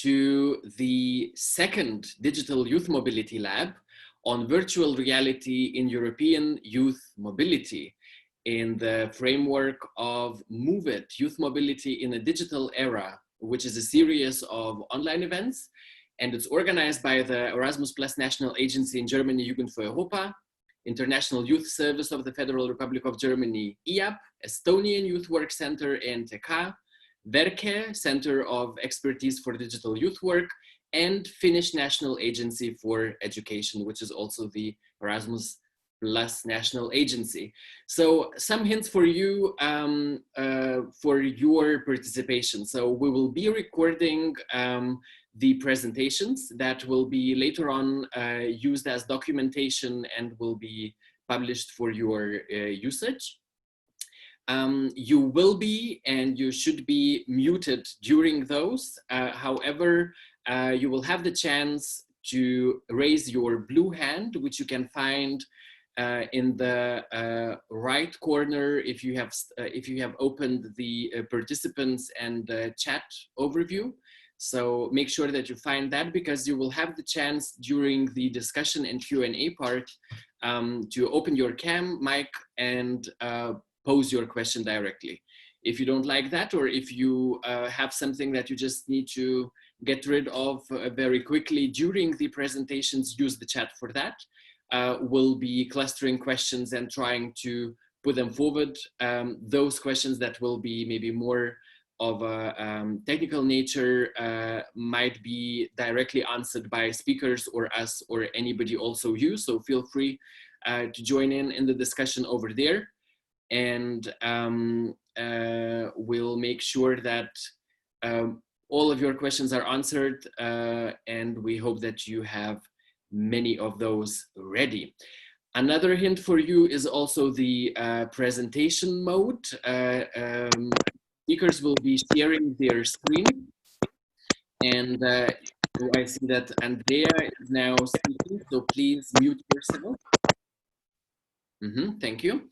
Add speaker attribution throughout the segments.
Speaker 1: to the second Digital Youth Mobility Lab on virtual reality in European youth mobility in the framework of Move It, Youth Mobility in a Digital Era, which is a series of online events. And it's organized by the Erasmus Plus National Agency in Germany, Jugend für Europa, International Youth Service of the Federal Republic of Germany, IAP, Estonian Youth Work Center, GAEDTKE, GAEDTKE, Center of Expertise for Digital Youth Work, and Finnish National Agency for Education, which is also the Erasmus Plus National Agency. So some hints for you for your participation. So we will be recording the presentations that will be later on used as documentation and will be published for your usage. You will be and you should be muted during those. However, you will have the chance to raise your blue hand, which you can find in the right corner if you have opened the participants and chat overview. So make sure that you find that, because you will have the chance during the discussion and Q&A part to open your mic and pose your question directly. If you don't like that, or if you have something that you just need to get rid of very quickly during the presentations, use the chat for that. We'll be clustering questions and trying to put them forward. Those questions that will be maybe more of a technical nature might be directly answered by speakers or us or anybody, also you. So feel free to join in the discussion over there. And we'll make sure that all of your questions are answered, and we hope that you have many of those ready. Another hint for you is also the presentation mode. Speakers will be sharing their screen, and I see that Andrea is now speaking, so please mute yourself. Thank you.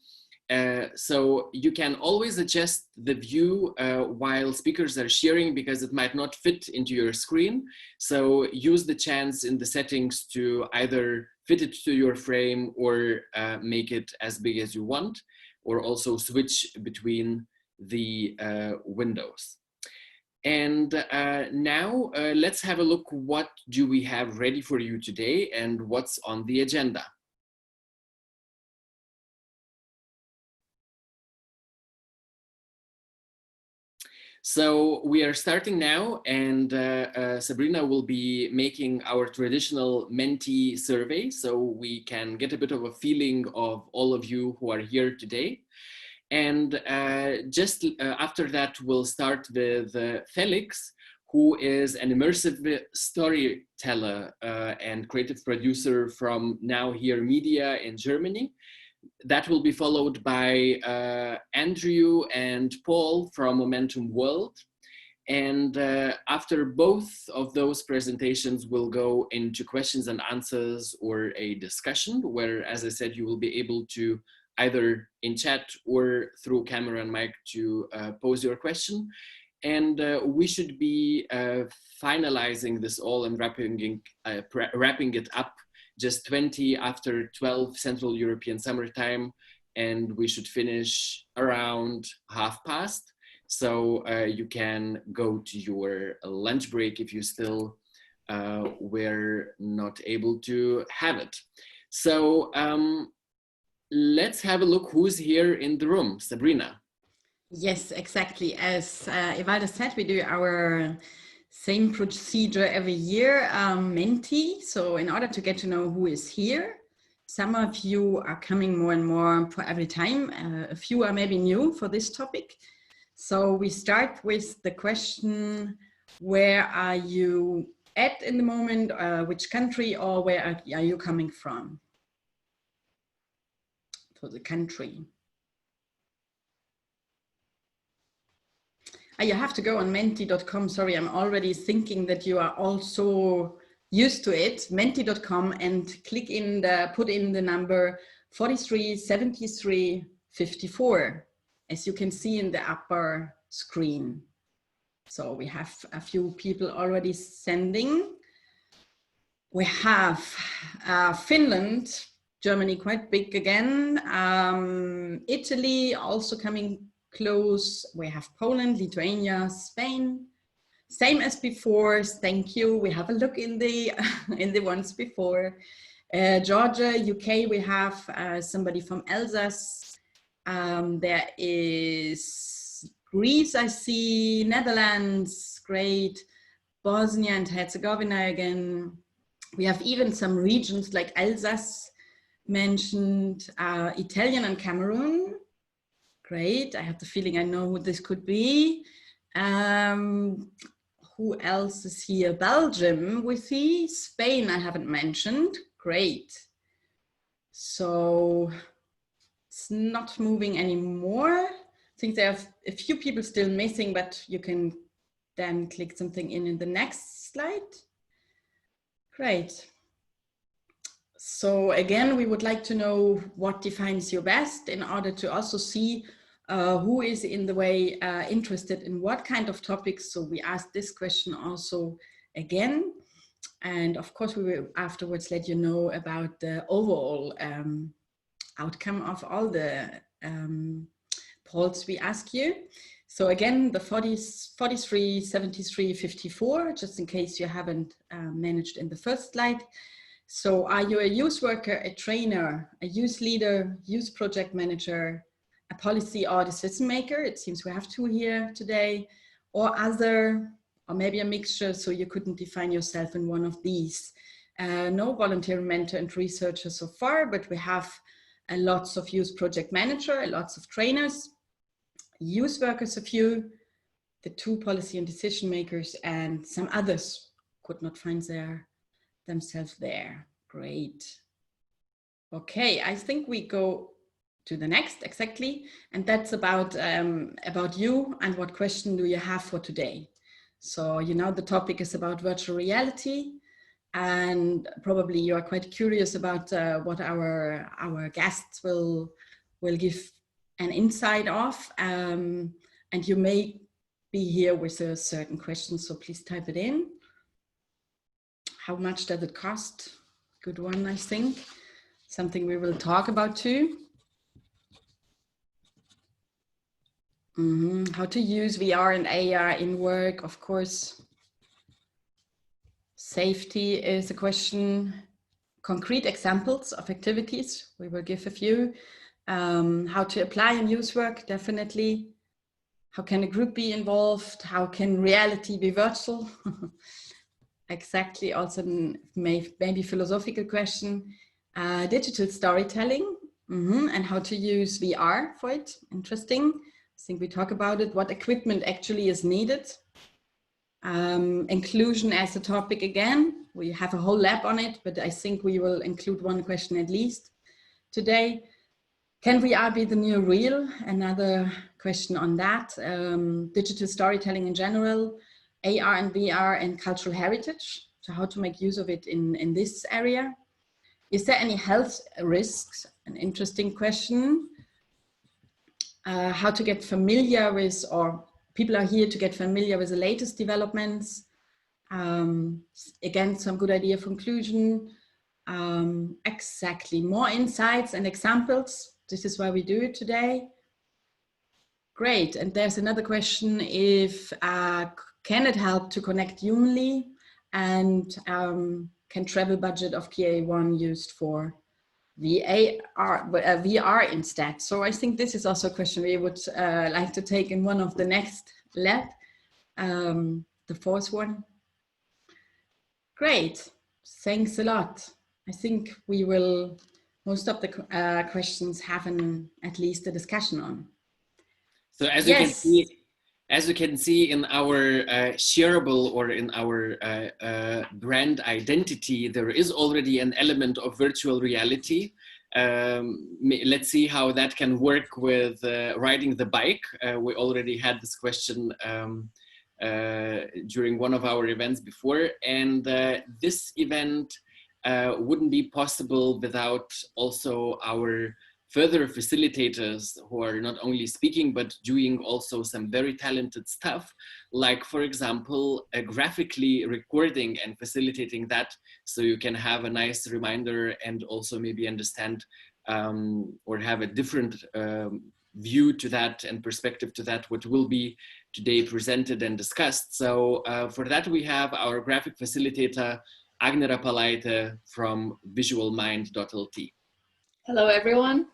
Speaker 1: So you can always adjust the view while speakers are sharing, because it might not fit into your screen. So use the chance in the settings to either fit it to your frame or make it as big as you want, or also switch between the windows. And now let's have a look. What do we have ready for you today and what's on the agenda? So we are starting now, and Sabrina will be making our traditional Menti survey, so we can get a bit of a feeling of all of you who are here today. And just after that, we'll start with Felix, who is an immersive storyteller and creative producer from Now Here Media in Germany. That will be followed by Andrew and Paul from Momentum World. And after both of those presentations, we'll go into questions and answers or a discussion where, as I said, you will be able to either in chat or through camera and mic to pose your question. And we should be finalizing this all and wrapping it up just 20 after 12 Central European summertime, and we should finish around past. So you can go to your lunch break if you still were not able to have it. So let's have a look who's here in the room. Sabrina.
Speaker 2: Yes, exactly. As Evaldo said, we do our same procedure every year, Menti. So in order to get to know who is here, some of you are coming more and more for every time. A few are maybe new for this topic. So we start with the question, where are you at in the moment, which country, or where are you coming from? For the country. You have to go on menti.com. Sorry, I'm already thinking that you are also used to it. Menti.com, and click in put in the number 437354, as you can see in the upper screen. So we have a few people already sending. We have Finland, Germany quite big again, Italy also coming close. We have Poland, Lithuania, Spain. Same as before, thank you. We have a look in the in the ones before. Georgia, UK, we have somebody from Alsace. There is Greece, I see, Netherlands, great. Bosnia and Herzegovina again. We have even some regions like Alsace mentioned, Italian and Cameroon. Great, I have the feeling I know who this could be. Who else is here? Belgium, we see. Spain, I haven't mentioned. Great. So it's not moving anymore. I think there are a few people still missing, but you can then click something in the next slide. Great. So again, we would like to know what defines your best in order to also see who is in the way interested in what kind of topics. So we asked this question also again. And of course, we will afterwards let you know about the overall outcome of all the polls we ask you. So again, the 43, 73, 54, just in case you haven't managed in the first slide. So are you a youth worker, a trainer, a youth leader, youth project manager, a policy or decision maker? It seems we have two here today, or other, or maybe a mixture, so you couldn't define yourself in one of these. No volunteer mentor and researcher so far, but we have lots of youth project manager, lots of trainers, youth workers, a few, the two policy and decision makers, and some others could not find themselves there. Great. Okay, I think we go to the next, exactly, and that's about you and what question do you have for today. So you know the topic is about virtual reality, and probably you are quite curious about what our guests will give an insight of, and you may be here with a certain question, so please type it in. How much does it cost? Good one, I think. Something we will talk about too. How to use VR and AR in work, of course. Safety is a question. Concrete examples of activities, we will give a few. How to apply and use work, definitely. How can a group be involved? How can reality be virtual? Exactly, also maybe philosophical question. Digital storytelling, and how to use VR for it. Interesting. I think we talk about it, what equipment actually is needed. Inclusion as a topic again. We have a whole lab on it, but I think we will include one question at least today. Can VR be the new real? Another question on that. Digital storytelling in general, AR and VR and cultural heritage. So how to make use of it in this area. Is there any health risks? An interesting question. How to get familiar with, or people are here to get familiar with the latest developments. Again, some good idea for inclusion. Exactly, more insights and examples. This is why we do it today. Great, and there's another question, if can it help to connect humanly, and can travel budget of PA1 used for VR instead? So I think this is also a question we would like to take in one of the next lab, the fourth one. Great, thanks a lot. I think we will, most of the questions have at least a discussion on.
Speaker 1: So as
Speaker 2: Yes.
Speaker 1: you can see in our shareable, or in our brand identity, there is already an element of virtual reality. Let's see how that can work with riding the bike. We already had this question during one of our events before, and this event wouldn't be possible without also our further facilitators who are not only speaking, but doing also some very talented stuff, like, for example, graphically recording and facilitating that, so you can have a nice reminder and also maybe understand or have a different view to that and perspective to that, what will be today presented and discussed. So for that, we have our graphic facilitator, Agne Rapalaite from visualmind.lt.
Speaker 3: Hello, everyone.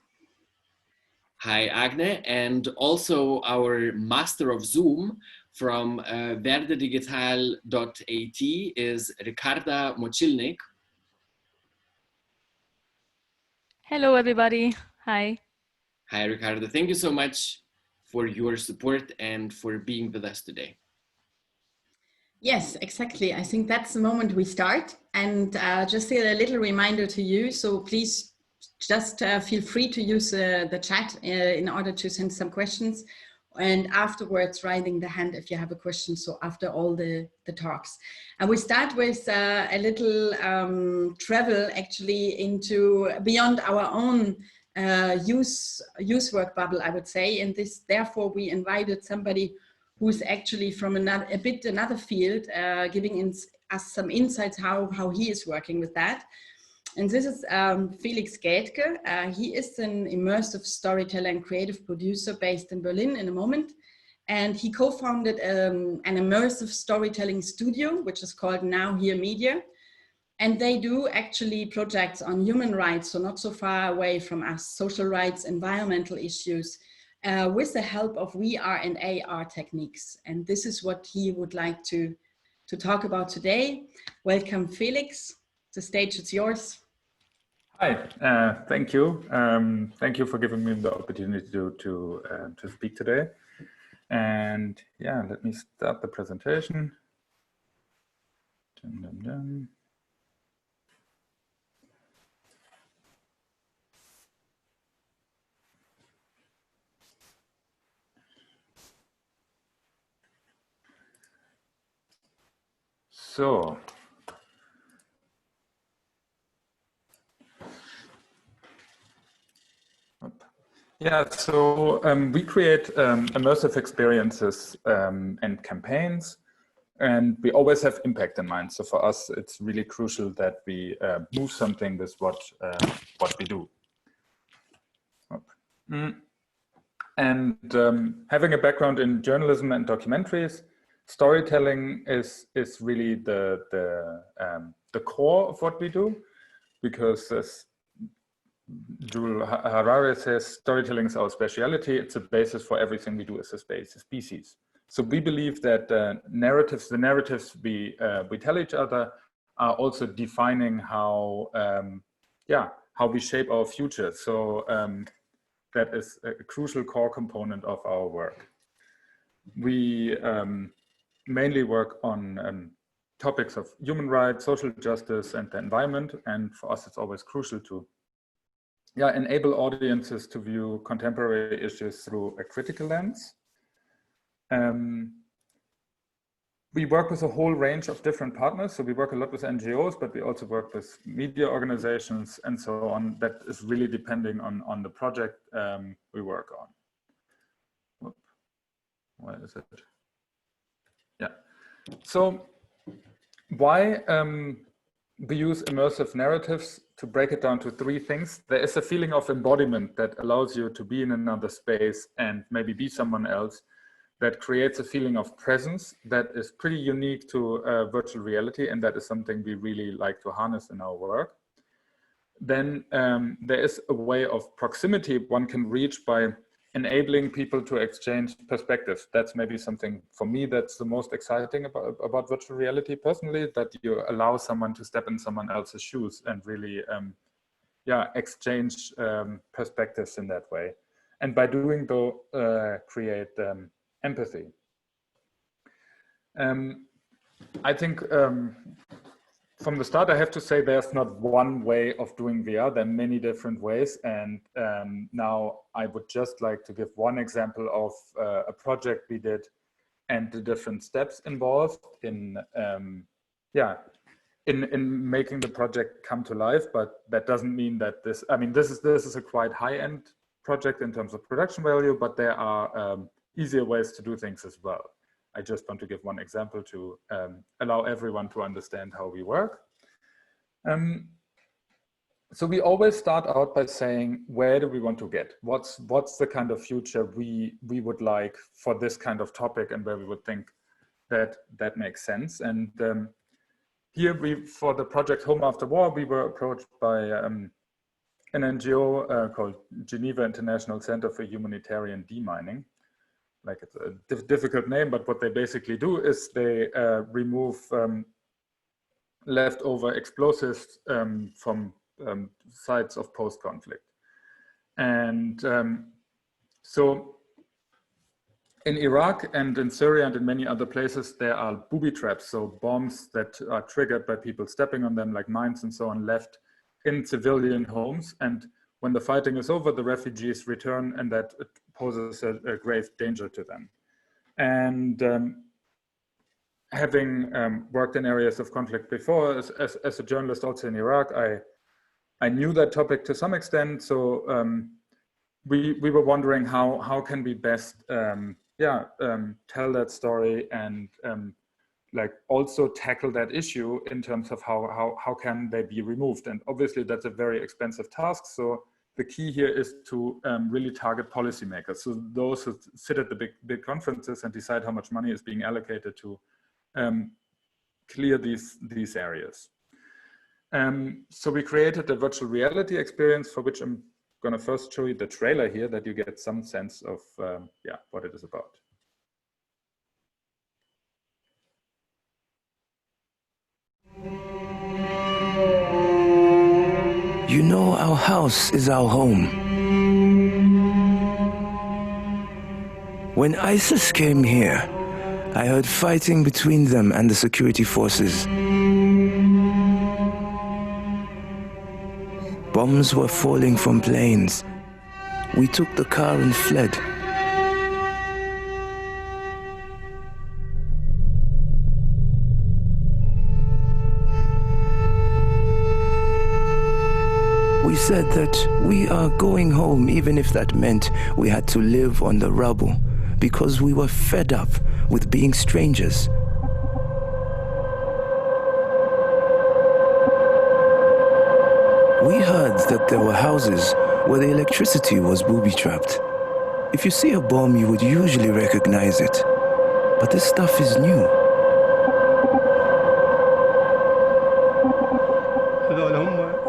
Speaker 1: Hi, Agne. And also our master of Zoom from verdedigital.at is Ricarda Mochilnik.
Speaker 4: Hello, everybody. Hi.
Speaker 1: Hi, Ricardo. Thank you so much for your support and for being with us today.
Speaker 2: Yes, exactly. I think that's the moment we start. And just a little reminder to you. So please just feel free to use the chat in order to send some questions. And afterwards, raising the hand if you have a question. So after all the talks. And we start with a little travel actually into beyond our own youth work bubble, I would say. And this, therefore, we invited somebody who's actually from another field, giving us some insights how he is working with that. And this is Felix GAEDTKE. He is an immersive storyteller and creative producer based in Berlin in a moment. And he co-founded an immersive storytelling studio, which is called Now Here Media. And they do actually projects on human rights, so not so far away from us, social rights, environmental issues, with the help of VR and AR techniques. And this is what he would like to talk about today. Welcome, Felix. The stage is yours.
Speaker 5: Hi, thank you. Thank you for giving me the opportunity to speak today. And yeah, let me start the presentation. Dun, dun, dun. So, yeah, so we create immersive experiences and campaigns, and we always have impact in mind. So for us, it's really crucial that we move something with what we do. And having a background in journalism and documentaries, storytelling is really the core of what we do, because as Jul Harari says, storytelling is our speciality. It's a basis for everything we do as a species. So we believe that the narratives we tell each other are also defining how we shape our future. So that is a crucial core component of our work. We mainly work on topics of human rights, social justice, and the environment. And for us, it's always crucial to enable audiences to view contemporary issues through a critical lens. We work with a whole range of different partners. So we work a lot with NGOs, but we also work with media organizations and so on. That is really depending on the project we work on. Where is it? Yeah. So why we use immersive narratives? To break it down to three things. There is a feeling of embodiment that allows you to be in another space and maybe be someone else, that creates a feeling of presence that is pretty unique to virtual reality, and that is something we really like to harness in our work. Then there is a way of proximity one can reach by enabling people to exchange perspectives. That's maybe something for me that's the most exciting about virtual reality personally, that you allow someone to step in someone else's shoes and really exchange perspectives in that way. And by doing so, create empathy. I think from the start, I have to say there's not one way of doing VR. There are many different ways. And now I would just like to give one example of a project we did and the different steps involved in in making the project come to life, but that doesn't mean that this, I mean, this is a quite high-end project in terms of production value, but there are easier ways to do things as well. I just want to give one example to allow everyone to understand how we work. So we always start out by saying, where do we want to get? What's the kind of future we would like for this kind of topic, and where we would think that makes sense. And here for the project Home After War, we were approached by an NGO called Geneva International Center for Humanitarian Demining. Like, it's a difficult name, but what they basically do is they remove leftover explosives from sites of post-conflict. And so in Iraq and in Syria and in many other places, there are booby traps, so bombs that are triggered by people stepping on them, like mines and so on, left in civilian homes. And when the fighting is over, the refugees return, and that poses a grave danger to them. And having worked in areas of conflict before, as a journalist also in Iraq, I knew that topic to some extent. So we were wondering how can we best tell that story and like also tackle that issue in terms of how can they be removed. And obviously that's a very expensive task. So the key here is to really target policymakers. So those who sit at the big conferences and decide how much money is being allocated to clear these areas. So we created a virtual reality experience, for which I'm going to first show you the trailer here, that you get some sense of what it is about.
Speaker 6: You know, our house is our home. When ISIS came here, I heard fighting between them and the security forces. Bombs were falling from planes. We took the car and fled. We said that we are going home, even if that meant we had to live on the rubble, because we were fed up with being strangers. We heard that there were houses where the electricity was booby-trapped. If you see a bomb, you would usually recognize it. But this stuff is new.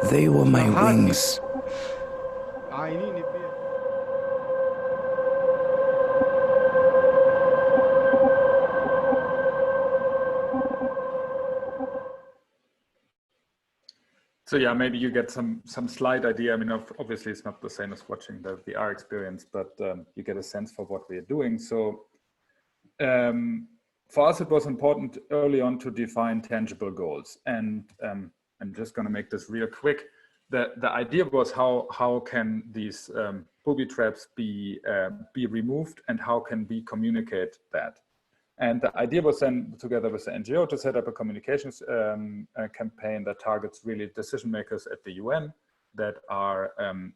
Speaker 6: They were my wings.
Speaker 5: So yeah, maybe you get some slight idea. I mean, obviously it's not the same as watching the VR experience, but you get a sense for what we're doing. So for us, it was important early on to define tangible goals. And I'm just going to make this real quick. The idea was how can these booby traps be removed, and how can we communicate that? And the idea was then, together with the NGO, to set up a communications campaign that targets really decision makers at the UN that are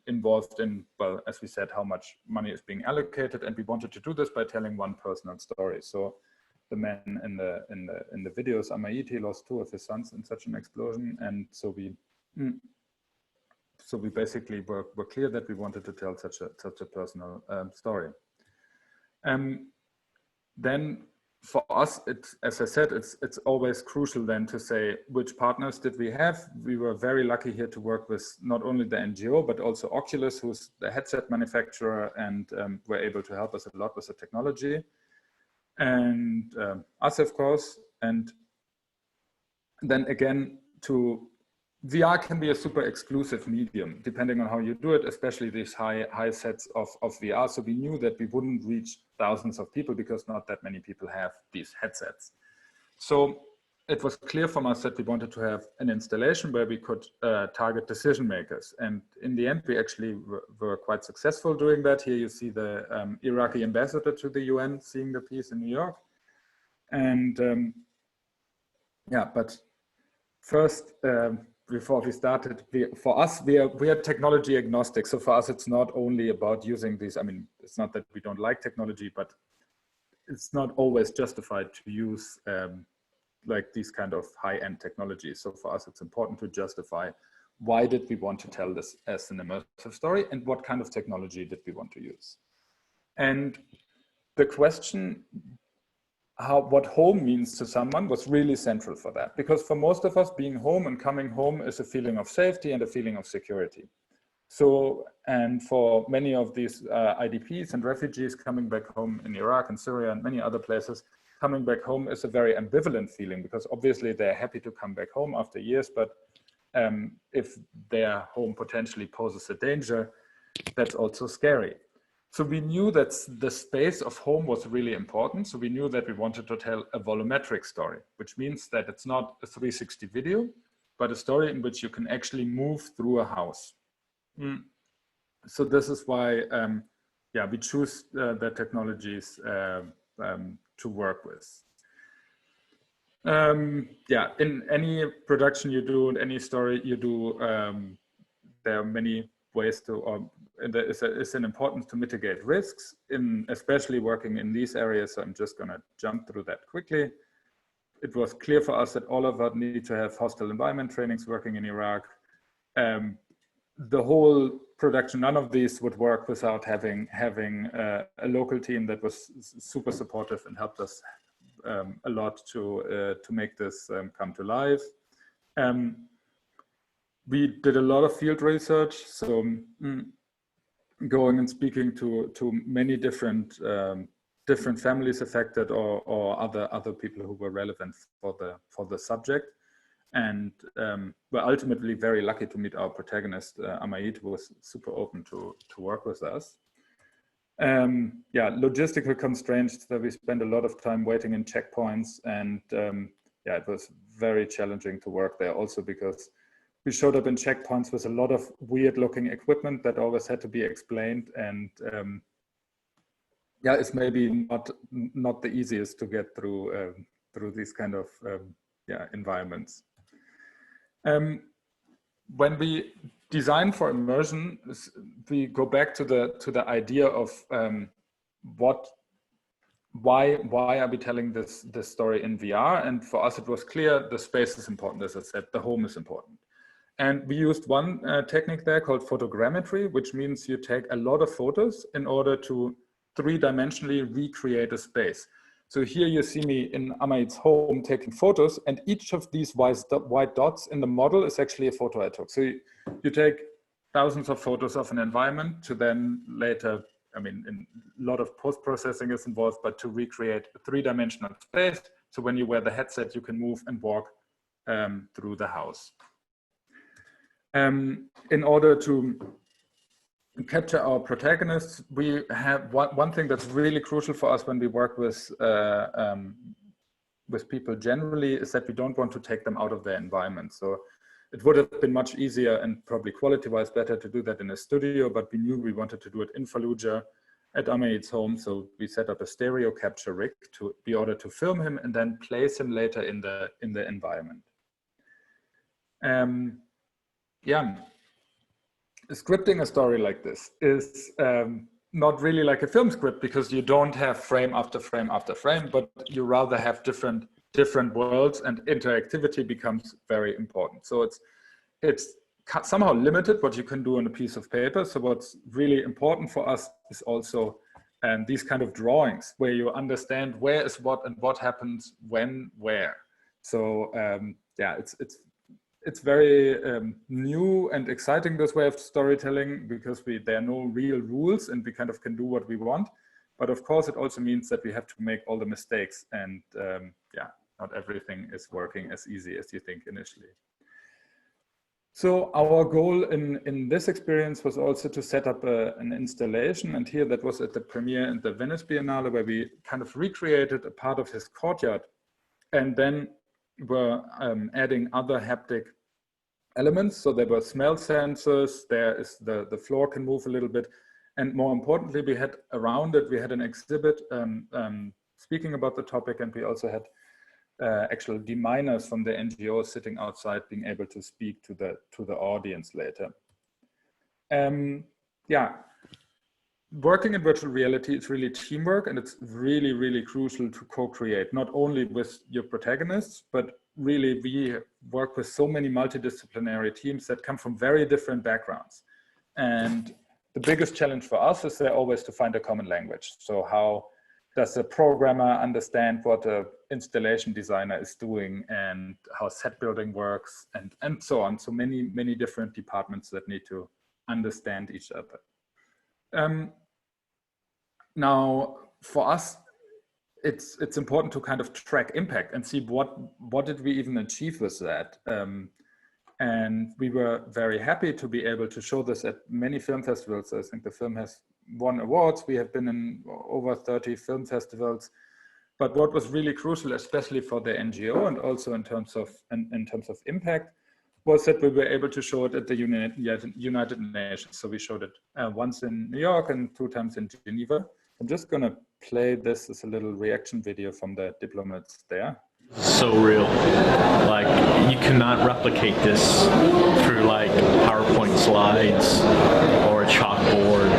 Speaker 5: involved in, well, as we said, how much money is being allocated. And we wanted to do this by telling one personal story. So the man in the videos, Amaiti, lost 2 of his sons in such an explosion, and so we basically were clear that we wanted to tell such a personal story. Then for us, as I said, it's always crucial then to say, which partners did we have? We were very lucky here to work with not only the NGO, but also Oculus, who's the headset manufacturer, and were able to help us a lot with the technology. And us, of course. And then again, VR can be a super exclusive medium, depending on how you do it, especially these high sets of VR. So we knew that we wouldn't reach thousands of people because not that many people have these headsets. So it was clear from us that we wanted to have an installation where we could target decision makers. And in the end, we actually were quite successful doing that. Here you see the Iraqi ambassador to the UN seeing the piece in New York. And yeah, but First, before we started, for us, we are technology agnostic. So for us, it's not only about using these. I mean, it's not that we don't like technology, but it's not always justified to use like these kind of high-end technologies. So for us, it's important to justify why did we want to tell this as an immersive story and what kind of technology did we want to use. And the question, what home means to someone was really central for that, because for most of us, being home and coming home is a feeling of safety and a feeling of security. So, and for many of these IDPs and refugees coming back home in Iraq and Syria and many other places, coming back home is a very ambivalent feeling, because obviously they're happy to come back home after years, but if their home potentially poses a danger, that's also scary. So we knew that the space of home was really important. So we knew that we wanted to tell a volumetric story, which means that it's not a 360 video, but a story in which you can actually move through a house. So this is why, yeah, we choose the technologies to work with. Yeah, in any production you do, in any story you do, there are many ways to, or there is an importance to mitigate risks, especially working in these areas. So I'm just going to jump through that quickly. It was clear for us that all of us need to have hostile environment trainings working in Iraq. The whole production, none of these would work without having a local team that was super supportive and helped us a lot to make this come to life. We did a lot of field research, so going and speaking to many different families affected or other people who were relevant for the subject, and we're ultimately very lucky to meet our protagonist, Amaid, who was super open to work with us. Yeah, logistical constraints, that we spent a lot of time waiting in checkpoints, and yeah, it was very challenging to work there also because we showed up in checkpoints with a lot of weird looking equipment that always had to be explained, and yeah, it's maybe not the easiest to get through these kind of yeah, environments. When we design for immersion, we go back to the idea of why are we telling this story in VR? And for us, it was clear the space is important. As I said, the home is important. And we used one technique there called photogrammetry, which means you take a lot of photos in order to three-dimensionally recreate a space. So here you see me in Amaid's home taking photos, and each of these white dots in the model is actually a photo I took. So you take thousands of photos of an environment to then later, I mean, a lot of post-processing is involved, but to recreate a three-dimensional space. So when you wear the headset, you can move and walk through the house. In order to capture our protagonists, we have one thing that's really crucial for us when we work with people generally is that we don't want to take them out of their environment. So it would have been much easier and probably quality-wise better to do that in a studio, but we knew we wanted to do it in Fallujah at Amaid's home. So we set up a stereo capture rig to be order to film him and then place him later in the environment. Yeah. Scripting a story like this is not really like a film script, because you don't have frame after frame after frame, but you rather have different worlds, and interactivity becomes very important. So it's somehow limited what you can do on a piece of paper. So what's really important for us is also these kind of drawings where you understand where is what and what happens when, where. So yeah, it's very new and exciting, this way of storytelling, because there are no real rules and we kind of can do what we want. But of course, it also means that we have to make all the mistakes, and yeah, not everything is working as easy as you think initially. So our goal in this experience was also to set up an installation, and here that was at the premiere in the Venice Biennale, where we kind of recreated a part of his courtyard, and then were adding other haptic elements. So there were smell sensors, there is the floor can move a little bit. And more importantly, we had around it, we had an exhibit speaking about the topic, and we also had actual deminers from the NGOs sitting outside being able to speak to the audience later. Yeah, working in virtual reality is really teamwork, and it's really, really crucial to co-create, not only with your protagonists, but really we work with so many multidisciplinary teams that come from very different backgrounds. And the biggest challenge for us is always to find a common language. So how does a programmer understand what an installation designer is doing, and how set building works, and so on. So many different departments that need to understand each other. Now, for us, it's important to kind of track impact and see what did we even achieve with that. And we were very happy to be able to show this at many film festivals. I think the film has won awards. We have been in over 30 film festivals. But what was really crucial, especially for the NGO and also in terms of impact, was that we were able to show it at the United Nations. So we showed it once in New York and 2 times in Geneva. I'm just going to play this as a little reaction video from the diplomats there.
Speaker 7: So real. Like, you cannot replicate this through like PowerPoint slides or a chalkboard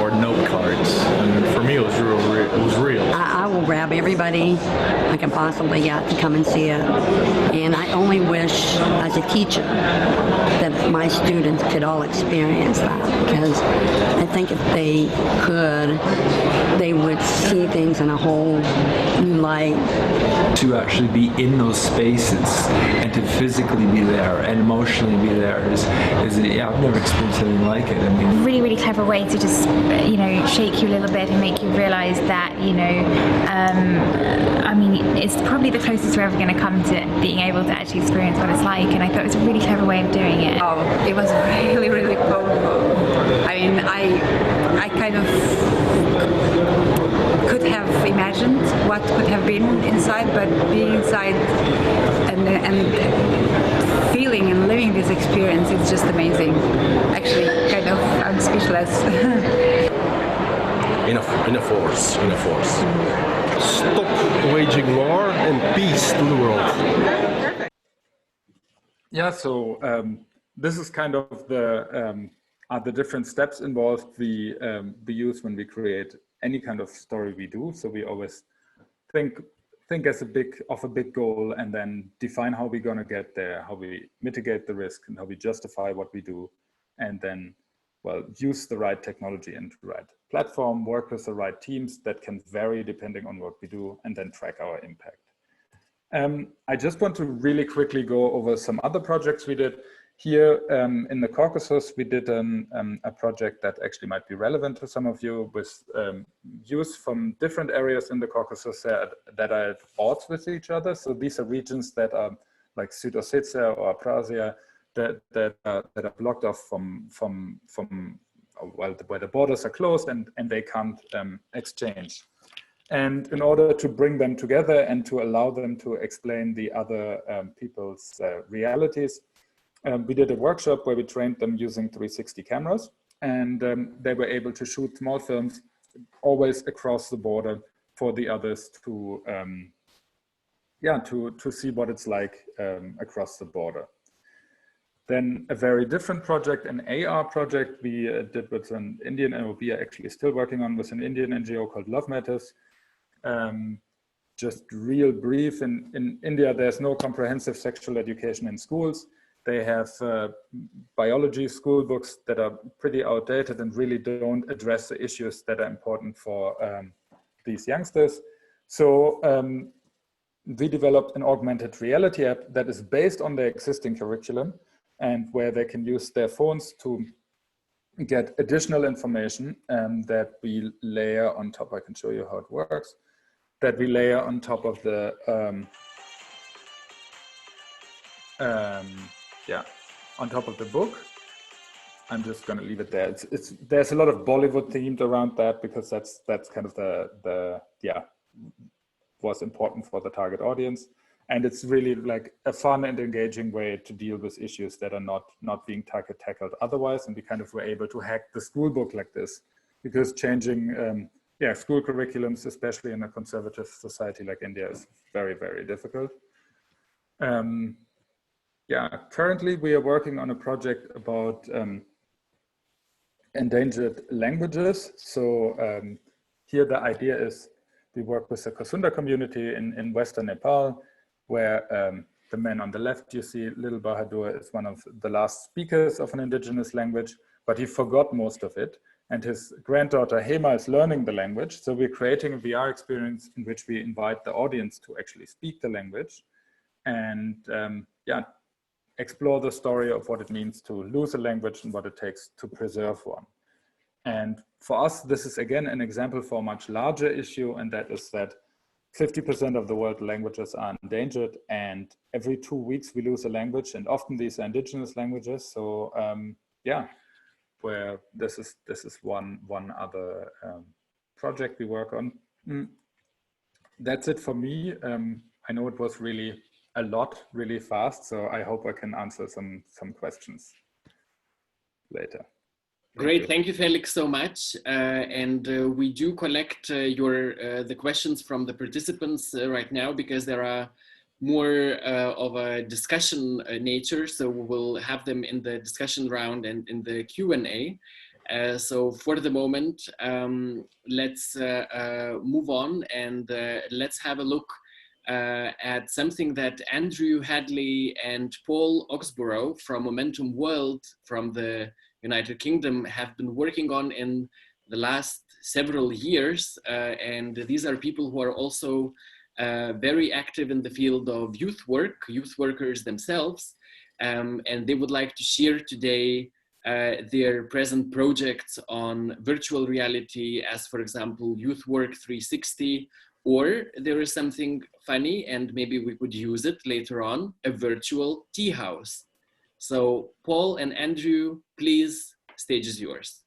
Speaker 7: or note cards. And for me, it was real. It was real.
Speaker 8: I will grab everybody I can possibly get to come and see it. And I only wish, as a teacher, that my students could all experience that. Because I think if they could, they would see things in a whole new light.
Speaker 9: To actually be in those spaces and to physically be there and emotionally be there yeah, I've never experienced anything like it. I mean,
Speaker 10: really, really clever way to just, you know, shake you a little bit and make you realize that, you know, I mean, it's probably the closest we're ever going to come to being able to actually experience what it's like, and I thought it was a really clever way of doing it.
Speaker 11: Oh, it was really, really powerful. I mean, I kind of could have imagined what could have been inside, but being inside and feeling and living this experience, it's just amazing. Actually, kind of, I'm speechless.
Speaker 12: In a force. Stop waging war and peace to the world.
Speaker 5: Yeah, so this is kind of the different steps involved we use when we create any kind of story we do. So we always think as a big goal, and then define how we're going to get there, how we mitigate the risk, and how we justify what we do, and then, well, use the right technology and the right platform, work with the right teams that can vary depending on what we do, and then track our impact. I just want to really quickly go over some other projects we did. Here in the Caucasus, we did a project that actually might be relevant to some of you, with youth from different areas in the Caucasus that are at odds with each other. So these are regions that are like Ossetia or Abkhazia that are blocked off from well, where the borders are closed and they can't exchange. And in order to bring them together and to allow them to explain the other people's realities, we did a workshop where we trained them using 360 cameras, and they were able to shoot small films always across the border for the others to see what it's like across the border. Then a very different project, an AR project we did with an Indian, and we are actually still working on with an Indian NGO called Love Matters. Just real brief, in India there's no comprehensive sexual education in schools. They have biology school books that are pretty outdated and really don't address the issues that are important for these youngsters. So we developed an augmented reality app that is based on the existing curriculum, and where they can use their phones to get additional information that we layer on top. I can show you how it works. That we layer on top of the on top of the book. I'm just going to leave it there. There's a lot of Bollywood themed around that, because that's kind of the was important for the target audience, and it's really like a fun and engaging way to deal with issues that are not being tackled otherwise. And we kind of were able to hack the school book like this, because changing yeah, school curriculums, especially in a conservative society like India, is very, very difficult. Yeah, currently we are working on a project about endangered languages. So here the idea is we work with the Kasunda community in Western Nepal, where the man on the left, you see, Little Bahadur, is one of the last speakers of an indigenous language, but he forgot most of it. And his granddaughter Hema is learning the language. So we're creating a VR experience in which we invite the audience to actually speak the language and yeah, explore the story of what it means to lose a language and what it takes to preserve one. And for us, this is again an example for a much larger issue, and that is that 50% of the world languages are endangered, and every 2 weeks we lose a language, and often these are indigenous languages. So yeah, where this is one other project we work on. That's it for me. I know it was really a lot, really fast, so I hope I can answer some questions later.
Speaker 1: Great, thank you, Felix, so much. And we do collect the questions from the participants right now, because there are more of a discussion nature, so we will have them in the discussion round and in the Q&A. So for the moment, let's move on and let's have a look at something that Andrew Hadley and Paul Oxborough from Momentum World from the United Kingdom have been working on in the last several years. And these are people who are also very active in the field of youth workers themselves. And they would like to share today their present projects on virtual reality as, for example, Youth Work 360, or there is something funny and maybe we could use it later on, a virtual tea house. So Paul and Andrew, please, stage is yours.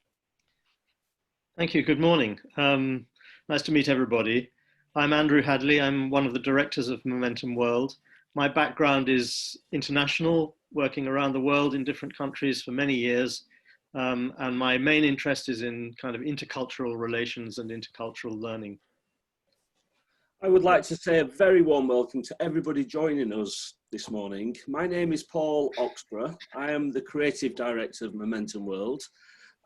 Speaker 13: Thank you, good morning. Nice to meet everybody. I'm Andrew Hadley, I'm one of the directors of Momentum World. My background is international, working around the world in different countries for many years. And my main interest is in kind of intercultural relations and intercultural learning.
Speaker 14: I would like to say a very warm welcome to everybody joining us this morning. My name is Paul Oxborough. I am the creative director of Momentum World,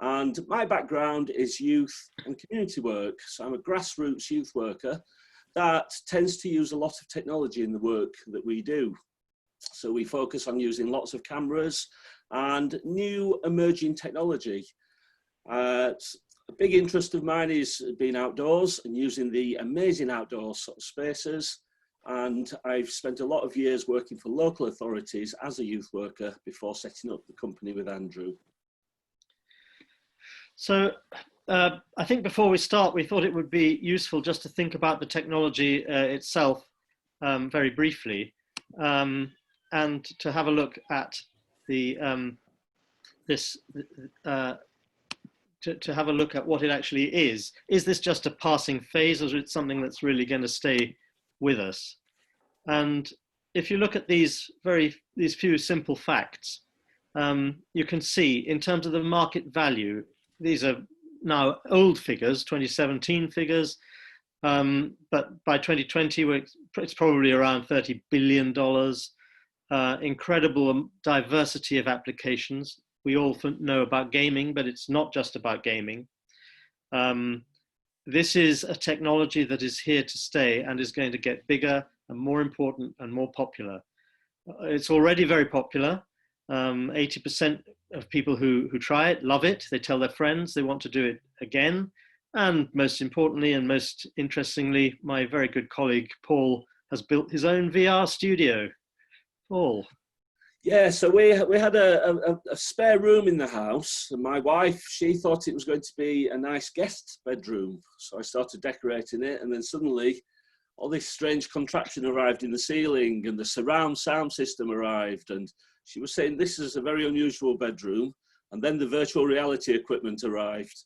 Speaker 14: and my background is youth and community work. So I'm a grassroots youth worker that tends to use a lot of technology in the work that we do. So we focus on using lots of cameras and new emerging technology. A big interest of mine is being outdoors and using the amazing outdoor sort of spaces. And I've spent a lot of years working for local authorities as a youth worker before setting up the company with Andrew.
Speaker 13: So I think before we start, we thought it would be useful just to think about the technology itself very briefly, and to have a look at the to have a look at what it actually is. Is this just a passing phase, or is it something that's really going to stay with us? And if you look at these few simple facts, you can see in terms of the market value, these are now old figures, 2017 figures, but by 2020, it's probably around $30 billion. Incredible diversity of applications. We all know about gaming, but it's not just about gaming. This is a technology that is here to stay and is going to get bigger and more important and more popular. It's already very popular. 80% of people who try it love it. They tell their friends they want to do it again. And most importantly and most interestingly, my very good colleague Paul has built his own VR studio. Paul.
Speaker 14: Yeah, so we had a spare room in the house, and my wife, she thought it was going to be a nice guest bedroom. So I started decorating it, and then suddenly all this strange contraption arrived in the ceiling, and the surround sound system arrived, and she was saying this is a very unusual bedroom. And then the virtual reality equipment arrived,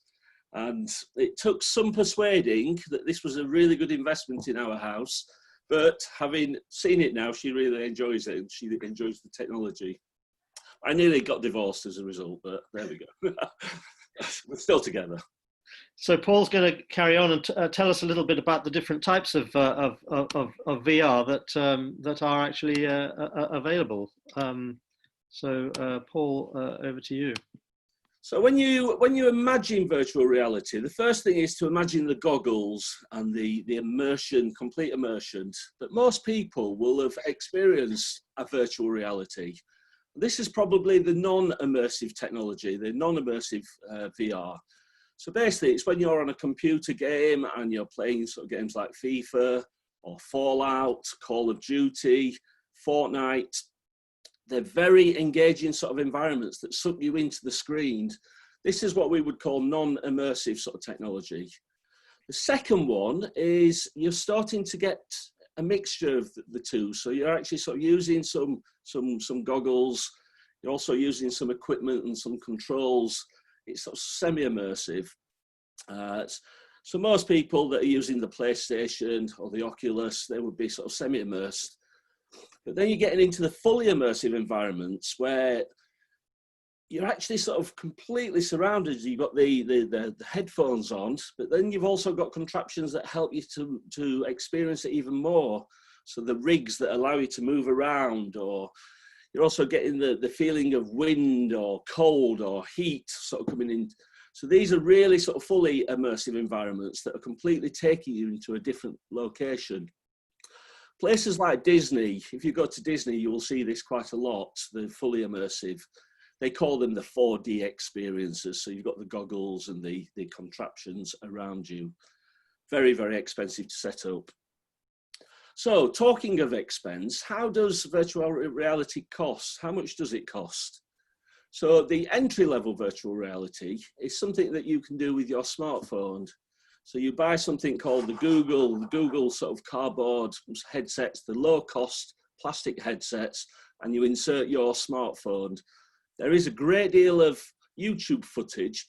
Speaker 14: and it took some persuading that this was a really good investment in our house. But having seen it now, she really enjoys it, and she enjoys the technology. I nearly got divorced as a result, but there we go. We're still together.
Speaker 13: So Paul's going to carry on and tell us a little bit about the different types of VR that are actually available. So Paul, over to you.
Speaker 14: So when you imagine virtual reality, the first thing is to imagine the goggles and the immersion, complete immersion. But most people will have experienced a virtual reality. This is probably the non-immersive technology, the non-immersive VR. So basically, it's when you're on a computer game and you're playing sort of games like FIFA or Fallout, Call of Duty, Fortnite. They're very engaging sort of environments that suck you into the screen. This is what we would call non-immersive sort of technology. The second one is you're starting to get a mixture of the two. So you're actually sort of using some goggles. You're also using some equipment and some controls. It's sort of semi-immersive. So most people that are using the PlayStation or the Oculus, they would be sort of semi-immersed. But then you're getting into the fully immersive environments where you're actually sort of completely surrounded. You've got the headphones on, but then you've also got contraptions that help you to experience it even more. So the rigs that allow you to move around, or you're also getting the feeling of wind or cold or heat sort of coming in. So these are really sort of fully immersive environments that are completely taking you into a different location. Places like Disney, if you go to Disney, you will see this quite a lot, the fully immersive. They call them the 4D experiences. So you've got the goggles and the contraptions around you. Very, very expensive to set up. So talking of expense, how does virtual reality cost? How much does it cost? So the entry-level virtual reality is something that you can do with your smartphone. So you buy something called the Google sort of cardboard headsets, the low-cost plastic headsets, and you insert your smartphone. There is a great deal of YouTube footage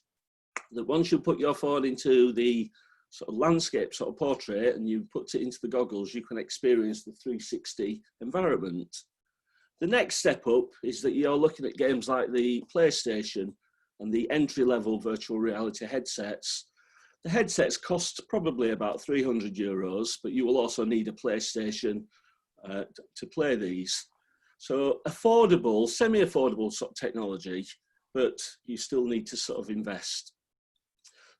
Speaker 14: that once you put your phone into the sort of landscape sort of portrait and you put it into the goggles, you can experience the 360 environment. The next step up is that you're looking at games like the PlayStation and the entry-level virtual reality headsets. The headsets cost probably about €300, but you will also need a PlayStation to play these. So affordable, semi-affordable sort of technology, but you still need to sort of invest.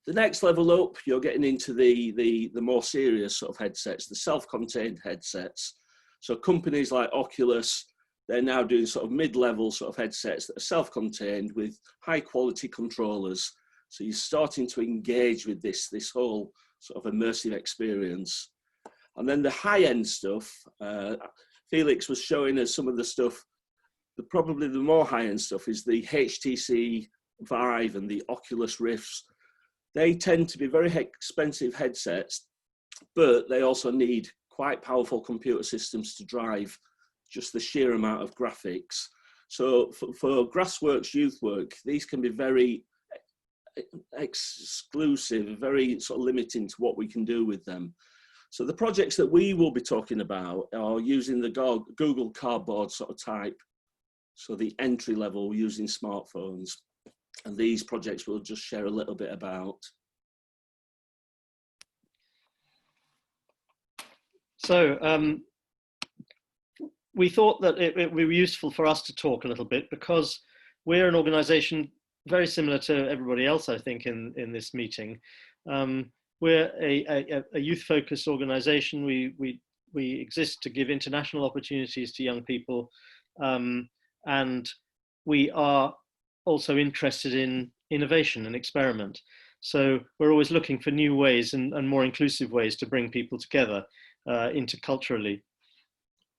Speaker 14: The next level up, you're getting into the more serious sort of headsets, the self-contained headsets. So companies like Oculus, they're now doing sort of mid-level sort of headsets that are self-contained with high-quality controllers. So you're starting to engage with this whole sort of immersive experience. And then the high-end stuff, Felix was showing us some of the stuff, probably the more high-end stuff is the HTC Vive and the Oculus Rifts. They tend to be very expensive headsets, but they also need quite powerful computer systems to drive just the sheer amount of graphics. So for grassworks youth work, these can be very exclusive, very sort of limiting to what we can do with them. So the projects that we will be talking about are using the Google Cardboard sort of type. So the entry level using smartphones. And these projects we'll just share a little bit about.
Speaker 13: So we thought that it would be useful for us to talk a little bit because we're an organization very similar to everybody else, I think, in this meeting. We're a youth-focused organization. We exist to give international opportunities to young people. And we are also interested in innovation and experiment. So we're always looking for new ways and more inclusive ways to bring people together interculturally.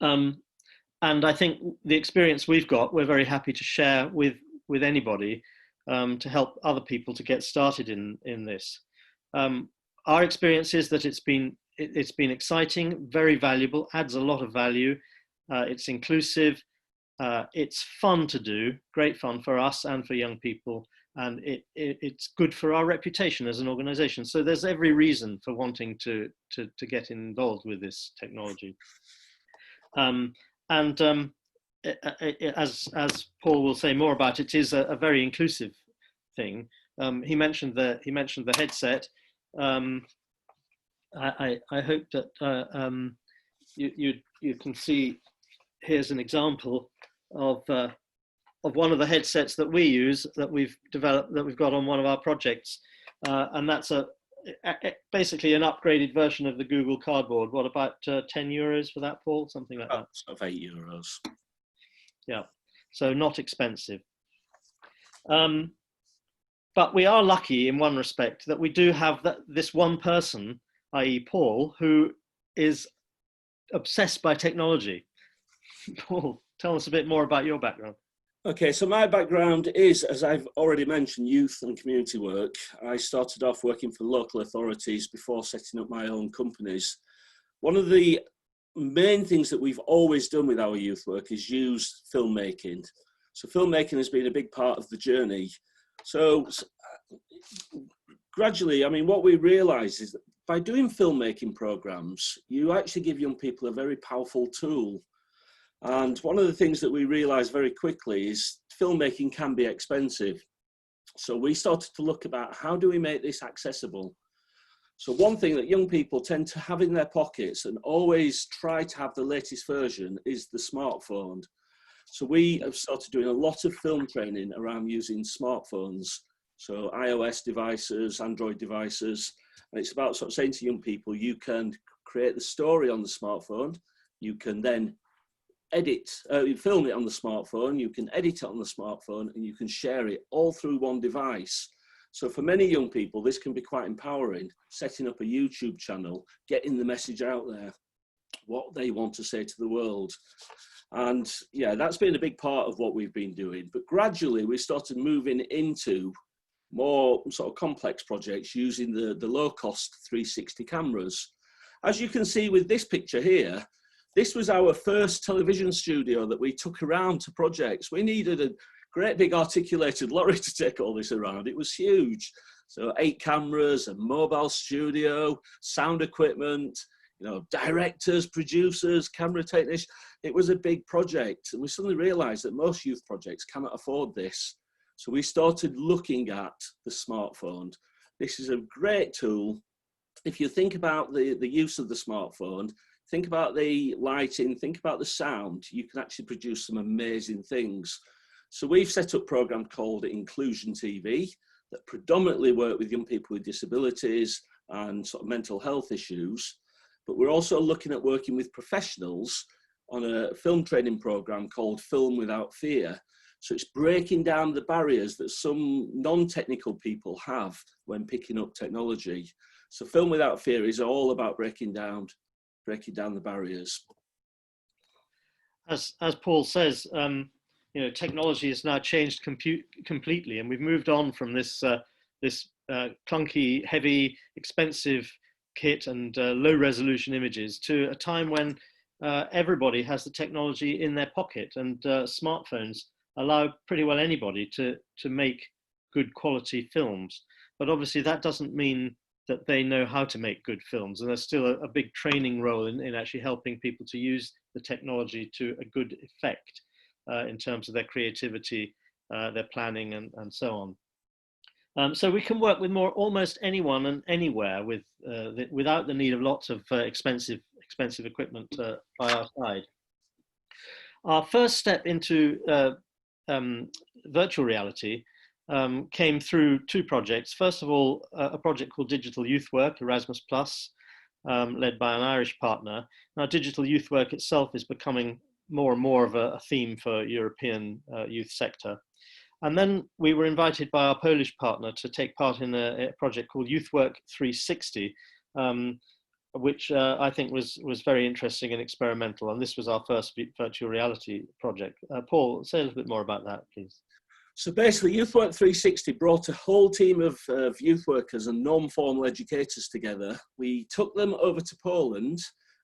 Speaker 13: And I think the experience we've got, we're very happy to share with anybody to help other people to get started in this. Our experience is that it's been exciting, very valuable, adds a lot of value. It's inclusive, it's fun to do, great fun for us and for young people, and it's good for our reputation as an organization. So there's every reason for wanting to get involved with this technology. As Paul will say more about, it is a very inclusive thing. he mentioned the headset. I hope that you can see. Here's an example of one of the headsets that we use, that we've developed, that we've got on one of our projects, and that's basically an upgraded version of the Google Cardboard. What, about 10 euros for that, Paul? Something like that.
Speaker 14: Sort of 8 euros.
Speaker 13: Yeah, so not expensive. But we are lucky in one respect, that we do have this one person, i.e. Paul, who is obsessed by technology. Paul, tell us a bit more about your background.
Speaker 14: Okay, so my background is, as I've already mentioned, youth and community work. I started off working for local authorities before setting up my own companies. One of the main things that we've always done with our youth work is use filmmaking. So filmmaking has been a big part of the journey. So gradually, I mean, what we realise is that by doing filmmaking programs, you actually give young people a very powerful tool. And one of the things that we realised very quickly is filmmaking can be expensive. So we started to look about how do we make this accessible. So one thing that young people tend to have in their pockets and always try to have the latest version is the smartphone. So we have started doing a lot of film training around using smartphones. So iOS devices, Android devices, and it's about sort of saying to young people, you can create the story on the smartphone, you can then film it on the smartphone, you can edit it on the smartphone, and you can share it all through one device. So for many young people, this can be quite empowering, setting up a YouTube channel, getting the message out there, what they want to say to the world. And yeah, that's been a big part of what we've been doing. But gradually we started moving into more sort of complex projects using the low-cost 360 cameras. As you can see with this picture here, this was our first television studio that we took around to projects. We needed a great big articulated lorry to take all this around. It was huge. So 8 cameras, a mobile studio, sound equipment, you know, directors, producers, camera technicians. It was a big project. And we suddenly realized that most youth projects cannot afford this. So we started looking at the smartphone. This is a great tool. If you think about the use of the smartphone, think about the lighting, think about the sound, you can actually produce some amazing things. So we've set up a program called Inclusion TV that predominantly work with young people with disabilities and sort of mental health issues. But we're also looking at working with professionals on a film training program called Film Without Fear. So it's breaking down the barriers that some non-technical people have when picking up technology. So Film Without Fear is all about breaking down the barriers.
Speaker 13: As Paul says, you know, technology has now changed completely, and we've moved on from this clunky, heavy, expensive kit and low-resolution images to a time when everybody has the technology in their pocket, and smartphones allow pretty well anybody to make good quality films. But obviously that doesn't mean that they know how to make good films, and there's still a big training role in actually helping people to use the technology to a good effect in terms of their creativity, their planning, and so on. So we can work with almost anyone and anywhere without the need of lots of expensive equipment by our side. Our first step into virtual reality came through 2 projects. First of all, a project called Digital Youth Work, Erasmus+, led by an Irish partner. Now, digital youth work itself is becoming more and more of a theme for European youth sector. And then we were invited by our Polish partner to take part in a project called Youth Work 360, which I think was very interesting and experimental. And this was our first virtual reality project. Paul, say a little bit more about that, please.
Speaker 14: So basically, Youth Work 360 brought a whole team of youth workers and non-formal educators together. We took them over to Poland,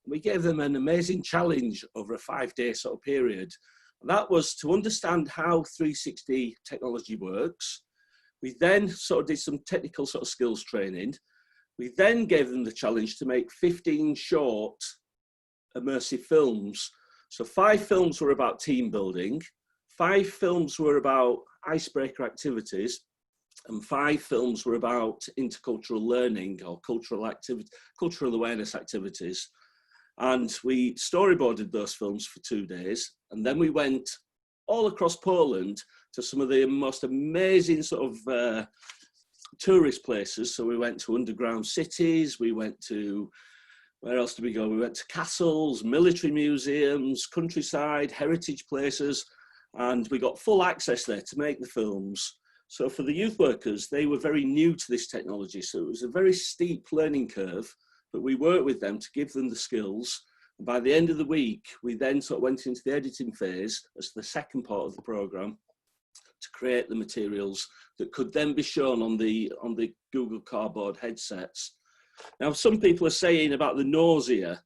Speaker 14: and we gave them an amazing challenge over a 5-day sort of period. And that was to understand how 360 technology works. We then sort of did some technical sort of skills training. We then gave them the challenge to make 15 short immersive films. So 5 films were about team building, 5 films were about icebreaker activities, and 5 films were about intercultural learning or cultural awareness activities. And we storyboarded those films for 2 days, and then we went all across Poland to some of the most amazing sort of tourist places. So we went to underground cities, we went to, where else did we go? We went to castles, military museums, countryside, heritage places, and we got full access there to make the films. So for the youth workers, they were very new to this technology. So it was a very steep learning curve, but we worked with them to give them the skills. And by the end of the week, we then sort of went into the editing phase as the second part of the program to create the materials that could then be shown on the Google Cardboard headsets. Now, some people are saying about the nausea.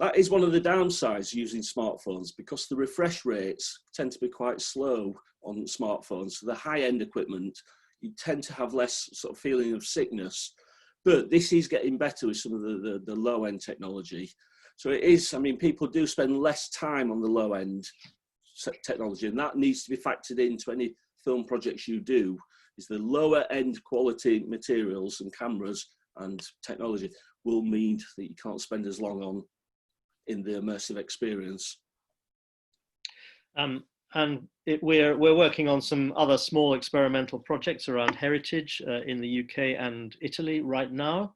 Speaker 14: That is one of the downsides using smartphones, because the refresh rates tend to be quite slow on smartphones. So the high-end equipment, you tend to have less sort of feeling of sickness. But this is getting better with some of the low-end technology. So it is, I mean, people do spend less time on the low-end technology, and that needs to be factored into any film projects you do, is the lower-end quality materials and cameras and technology will mean that you can't spend as long on in the immersive experience.
Speaker 13: We're working on some other small experimental projects around heritage in the UK and Italy right now,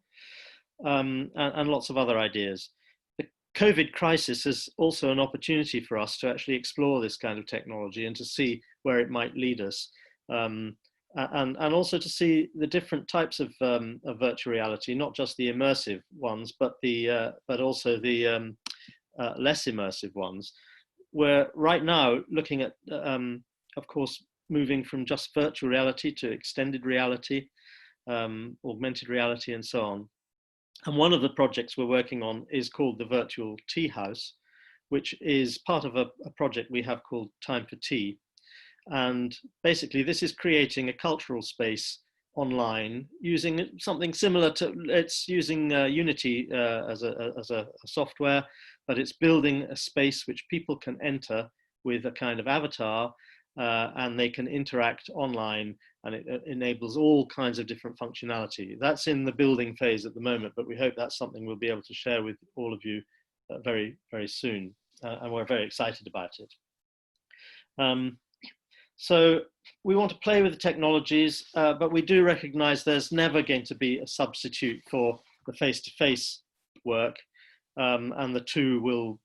Speaker 13: and lots of other ideas. The COVID crisis is also an opportunity for us to actually explore this kind of technology and to see where it might lead us, and also to see the different types of virtual reality, not just the immersive ones, but also the less immersive ones. We're right now looking at, of course, moving from just virtual reality to extended reality, augmented reality, and so on. And one of the projects we're working on is called the Virtual Tea House, which is part of a project we have called Time for Tea. And basically, this is creating a cultural space online using something similar to, it's using Unity as a software, but it's building a space which people can enter with a kind of avatar, and they can interact online, and it enables all kinds of different functionality. That's in the building phase at the moment, but we hope that's something we'll be able to share with all of you very, very soon, and we're very excited about it. So we want to play with the technologies, but we do recognize there's never going to be a substitute for the face-to-face work, and the two will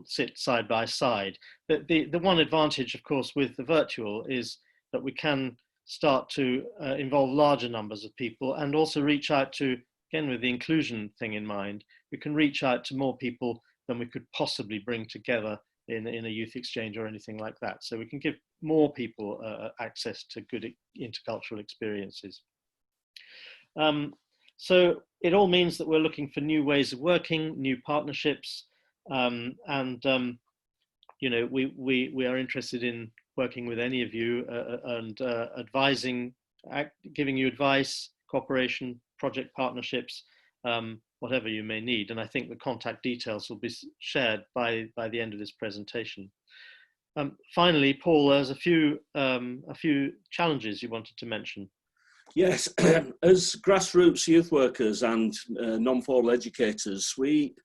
Speaker 13: sit side by side. The one advantage, of course, with the virtual is that we can start to involve larger numbers of people, and also reach out to, again, with the inclusion thing in mind, we can reach out to more people than we could possibly bring together in a youth exchange or anything like that. So we can give more people access to good intercultural experiences. So it all means that we're looking for new ways of working, new partnerships, and you know, we are interested in working with any of you and advising, giving you advice, cooperation, project partnerships, whatever you may need. And I think the contact details will be shared by the end of this presentation. Finally, Paul, there's a few challenges you wanted to mention.
Speaker 14: Yes, as grassroots youth workers and non-formal educators, we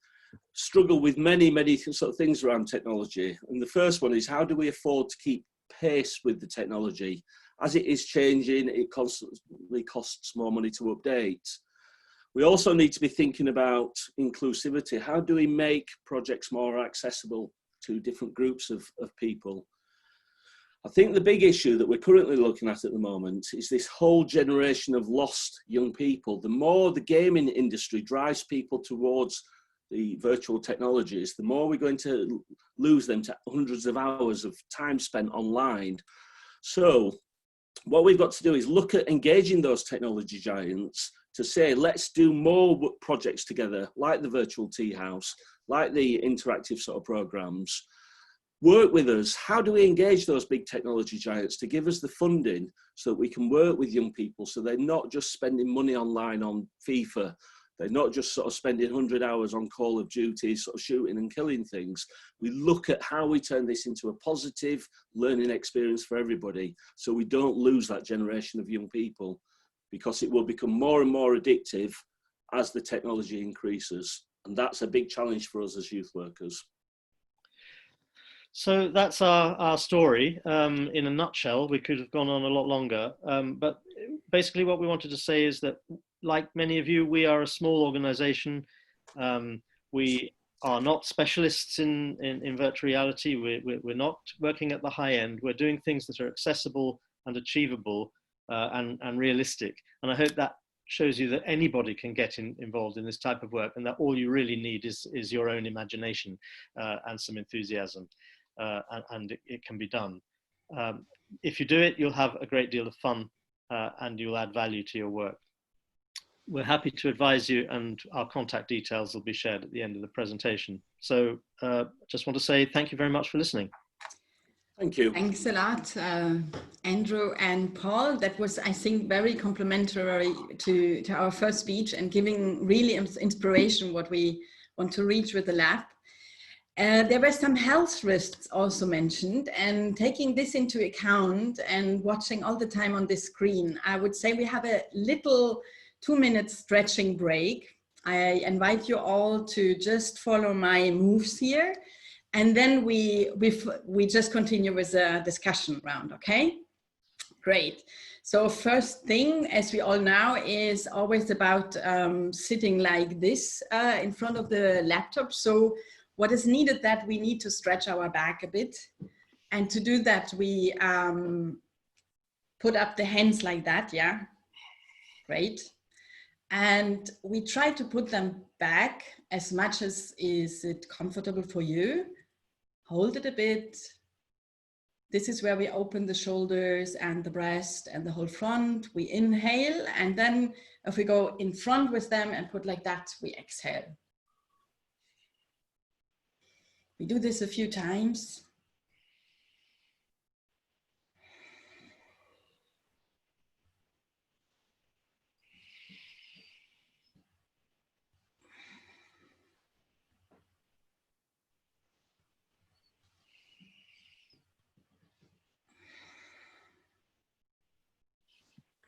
Speaker 14: struggle with many sort of things around technology. And the first one is, how do we afford to keep pace with the technology? As it is changing, it constantly costs more money to update. We also need to be thinking about inclusivity. How do we make projects more accessible to different groups of people? I think the big issue that we're currently looking at the moment is this whole generation of lost young people. The more the gaming industry drives people towards the virtual technologies, the more we're going to lose them to hundreds of hours of time spent online. So what we've got to do is look at engaging those technology giants to say, let's do more projects together, like the Virtual Tea House, like the interactive sort of programs. Work with us. How do we engage those big technology giants to give us the funding so that we can work with young people, so they're not just spending money online on FIFA, They're not just sort of spending 100 hours on Call of Duty, sort of shooting and killing things. We look at how we turn this into a positive learning experience for everybody, so we don't lose that generation of young people, because it will become more and more addictive as the technology increases. And that's a big challenge for us as youth workers.
Speaker 13: So that's our story in a nutshell. We could have gone on a lot longer, but basically what we wanted to say is that, like many of you, we are a small organization. We are not specialists in virtual reality. We're not working at the high end. We're doing things that are accessible and achievable and realistic. And I hope that shows you that anybody can get involved in this type of work, and that all you really need is your own imagination and some enthusiasm, and it can be done. If you do it, you'll have a great deal of fun and you'll add value to your work. We're happy to advise you, and our contact details will be shared at the end of the presentation. So just want to say thank you very much for listening.
Speaker 14: Thank you.
Speaker 2: Thanks a lot, Andrew and Paul. That was, I think, very complimentary to our first speech and giving really inspiration what we want to reach with the lab. There were some health risks also mentioned, and taking this into account and watching all the time on this screen, I would say we have a little 2-minute stretching break. I invite you all to just follow my moves here, and then we just continue with the discussion round, okay? Great. So first thing, as we all know, is always about sitting like this in front of the laptop. So what is needed, that we need to stretch our back a bit. And to do that, we put up the hands like that, yeah? Great. And we try to put them back as much as is it comfortable for you. Hold it a bit. This is where we open the shoulders and the breast and the whole front. We inhale, and then if we go in front with them and put like that, we exhale. We do this a few times.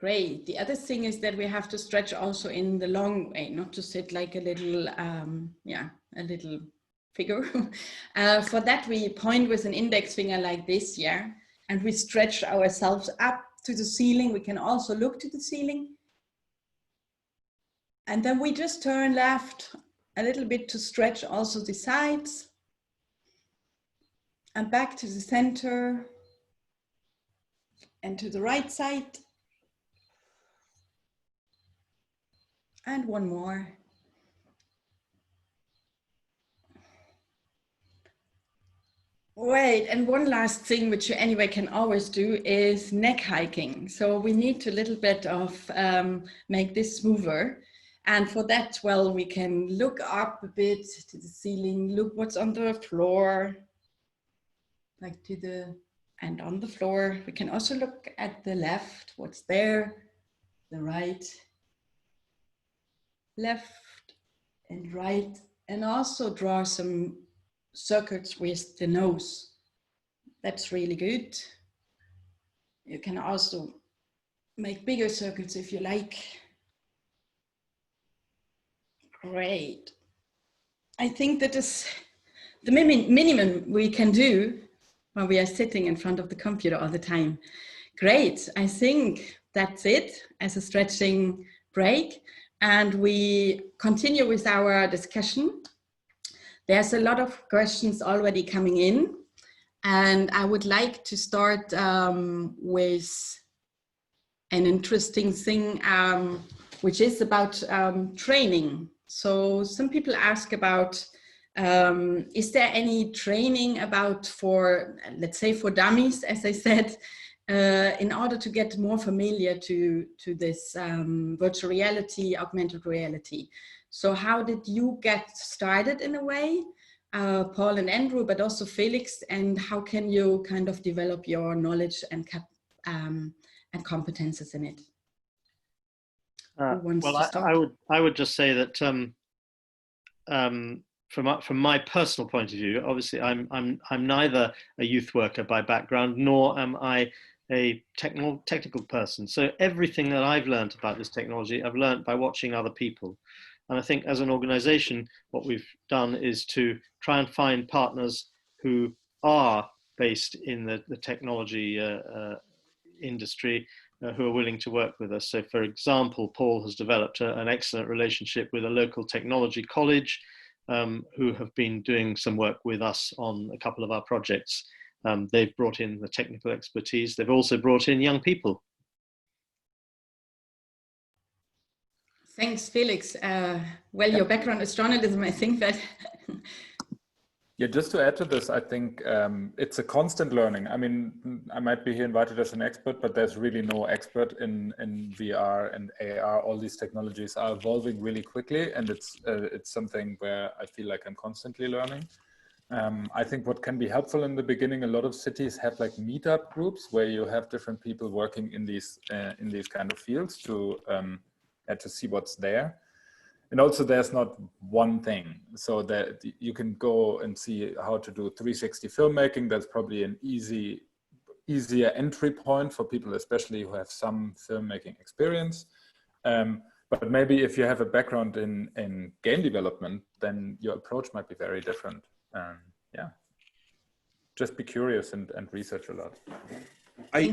Speaker 2: Great. The other thing is that we have to stretch also in the long way, not to sit like a little, a little figure. For that, we point with an index finger like this, yeah, and we stretch ourselves up to the ceiling. We can also look to the ceiling. And then we just turn left a little bit to stretch also the sides. And back to the center and to the right side. And one more. Wait, and one last thing, which you anyway can always do, is neck hiking. So we need to a little bit of make this smoother. And for that, well, we can look up a bit to the ceiling, look what's on the floor, like to the, and on the floor. We can also look at the left, what's there, the right, left and right, and also draw some circles with the nose. That's really good. You can also make bigger circles if you like. Great. I think that is the minimum we can do when we are sitting in front of the computer all the time. Great. I think that's it as a stretching break. And we continue with our discussion. There's a lot of questions already coming in, and I would like to start with an interesting thing, which is about training. So some people ask about, is there any training about for, let's say for dummies, as I said, in order to get more familiar to this virtual reality, augmented reality. So how did you get started in a way, Paul and Andrew, but also Felix, and how can you kind of develop your knowledge and competences in it? wants to start?
Speaker 13: I would just say that from my personal point of view, obviously I'm neither a youth worker by background, nor am I a technical person. So everything that I've learned about this technology, I've learned by watching other people. And I think as an organization, what we've done is to try and find partners who are based in the technology industry, who are willing to work with us. So for example, Paul has developed an excellent relationship with a local technology college who have been doing some work with us on a couple of our projects. They've brought in the technical expertise. They've also brought in young people.
Speaker 2: Thanks, Felix. Well, your background is journalism. I think that.
Speaker 5: Yeah, just to add to this, I think it's a constant learning. I mean, I might be here invited as an expert, but there's really no expert in VR and AR. All these technologies are evolving really quickly, and it's something where I feel like I'm constantly learning. I think what can be helpful in the beginning, a lot of cities have like meetup groups where you have different people working in these kind of fields to see what's there. And also there's not one thing, so that you can go and see how to do 360 filmmaking. That's probably an easier entry point for people, especially who have some filmmaking experience. But maybe if you have a background in game development, then your approach might be very different. Yeah, just be curious and research a lot.
Speaker 14: I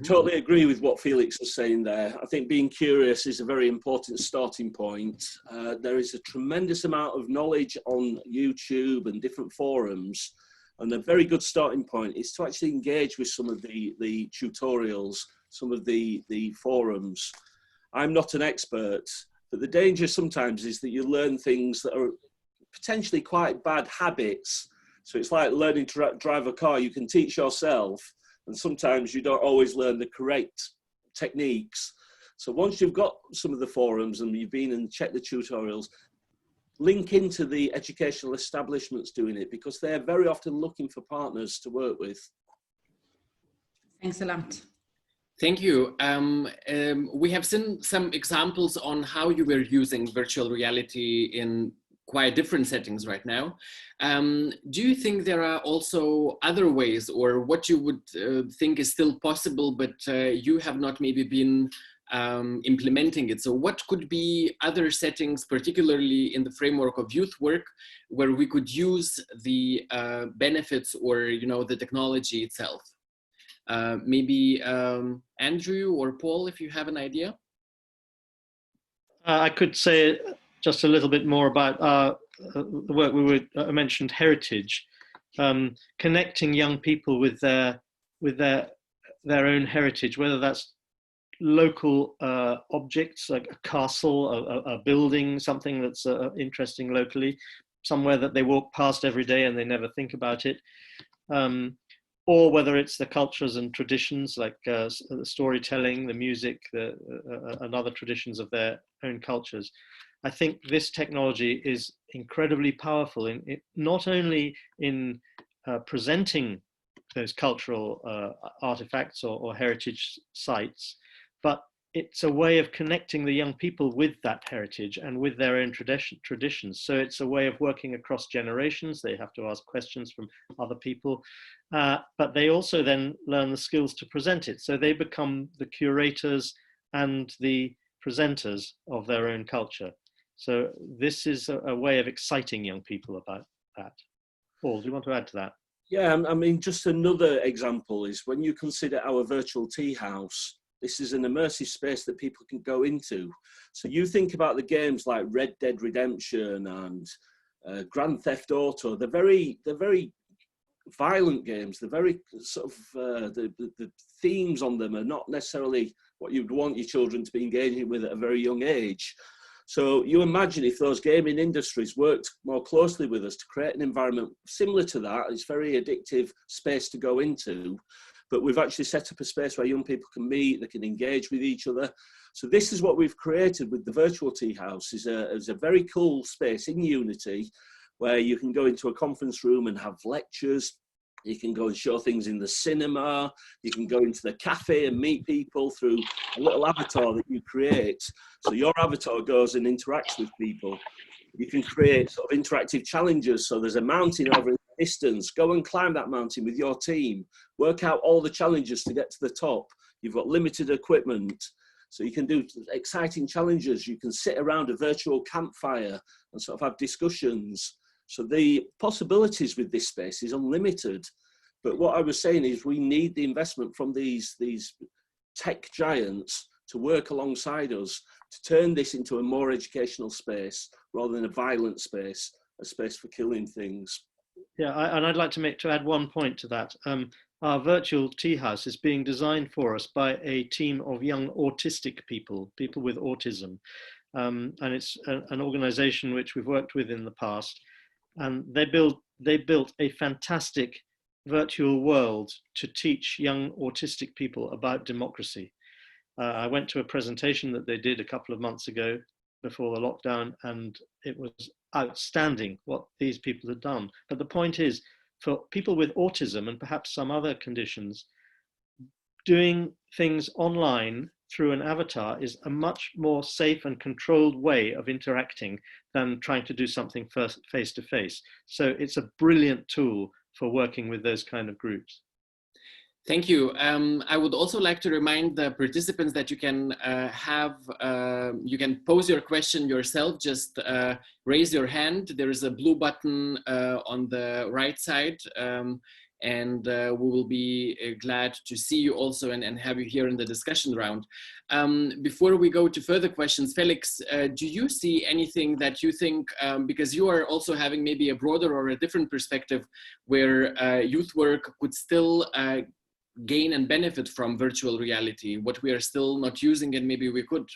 Speaker 14: totally agree with what Felix was saying there. I think being curious is a very important starting point. There is a tremendous amount of knowledge on YouTube and different forums, and a very good starting point is to actually engage with some of the tutorials, some of the forums. I'm not an expert, but the danger sometimes is that you learn things that are potentially quite bad habits. So it's like learning to drive a car. You can teach yourself, and sometimes you don't always learn the correct techniques. So once you've got some of the forums and you've been and checked the tutorials, link into the educational establishments doing it, because they're very often looking for partners to work with.
Speaker 2: Thanks a lot.
Speaker 1: Thank you. We have seen some examples on how you were using virtual reality in quite different settings right now. Do you think there are also other ways, or what you would think is still possible, but you have not maybe been implementing it? So what could be other settings, particularly in the framework of youth work, where we could use the benefits or, you know, the technology itself? Maybe Andrew or Paul, if you have an idea.
Speaker 13: I could say just a little bit more about the work we mentioned, heritage, connecting young people with their own heritage, whether that's local objects like a castle, a building, something that's interesting locally, somewhere that they walk past every day and they never think about it, or whether it's the cultures and traditions like the storytelling, the music, and other traditions of their own cultures. I think this technology is incredibly powerful in not only in presenting those cultural artifacts or heritage sites, but it's a way of connecting the young people with that heritage and with their own traditions. So it's a way of working across generations. They have to ask questions from other people, but they also then learn the skills to present it. So they become the curators and the presenters of their own culture. So this is a way of exciting young people about that. Paul, do you want to add to that?
Speaker 14: Yeah, I mean, just another example is when you consider our virtual tea house, this is an immersive space that people can go into. So you think about the games like Red Dead Redemption and Grand Theft Auto. They're very violent games. They're very sort of the themes on them are not necessarily what you'd want your children to be engaging with at a very young age. So you imagine if those gaming industries worked more closely with us to create an environment similar to that. It's a very addictive space to go into, but we've actually set up a space where young people can meet, they can engage with each other. So this is what we've created with the virtual tea house, is a very cool space in Unity where you can go into a conference room and have lectures, You can go and show things in the cinema. You can go into the cafe and meet people through a little avatar that you create. So your avatar goes and interacts with people. You can create sort of interactive challenges. So there's a mountain over in the distance. Go and climb that mountain with your team. Work out all the challenges to get to the top. You've got limited equipment. So you can do exciting challenges. You can sit around a virtual campfire and sort of have discussions. So the possibilities with this space is unlimited. But what I was saying is we need the investment from these tech giants to work alongside us to turn this into a more educational space rather than a violent space, a space for killing things.
Speaker 13: Yeah, and I'd like to add one point to that. Our virtual tea house is being designed for us by a team of young autistic people with autism. And it's an organization which we've worked with in the past. And they built a fantastic virtual world to teach young autistic people about democracy. I went to a presentation that they did a couple of months ago before the lockdown, and it was outstanding what these people had done. But the point is, for people with autism and perhaps some other conditions, doing things online through an avatar is a much more safe and controlled way of interacting than trying to do something face to face. So it's a brilliant tool for working with those kind of groups.
Speaker 1: Thank you. I would also like to remind the participants that you can you can pose your question yourself. Just raise your hand. There is a blue button on the right side. And we will be glad to see you also and have you here in the discussion round. Before we go to further questions, Felix, do you see anything that you think, because you are also having maybe a broader or a different perspective where youth work could still gain and benefit from virtual reality, what we are still not using and maybe we could?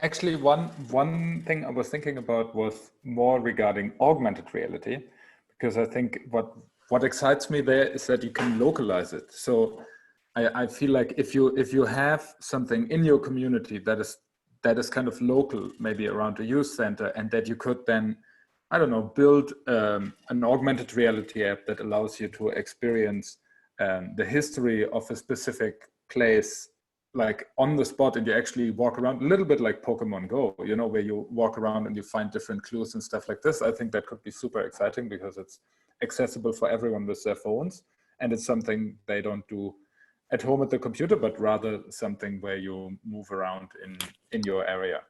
Speaker 5: Actually, one thing I was thinking about was more regarding augmented reality, because I think what excites me there is that you can localize it. So I feel like if you have something in your community that is kind of local, maybe around a youth center, and that you could then, I don't know, build an augmented reality app that allows you to experience the history of a specific place, like on the spot, and you actually walk around a little bit like Pokemon Go, you know, where you walk around and you find different clues and stuff like this. I think that could be super exciting because it's accessible for everyone with their phones, and it's something they don't do at home at the computer, but rather something where you move around in your area.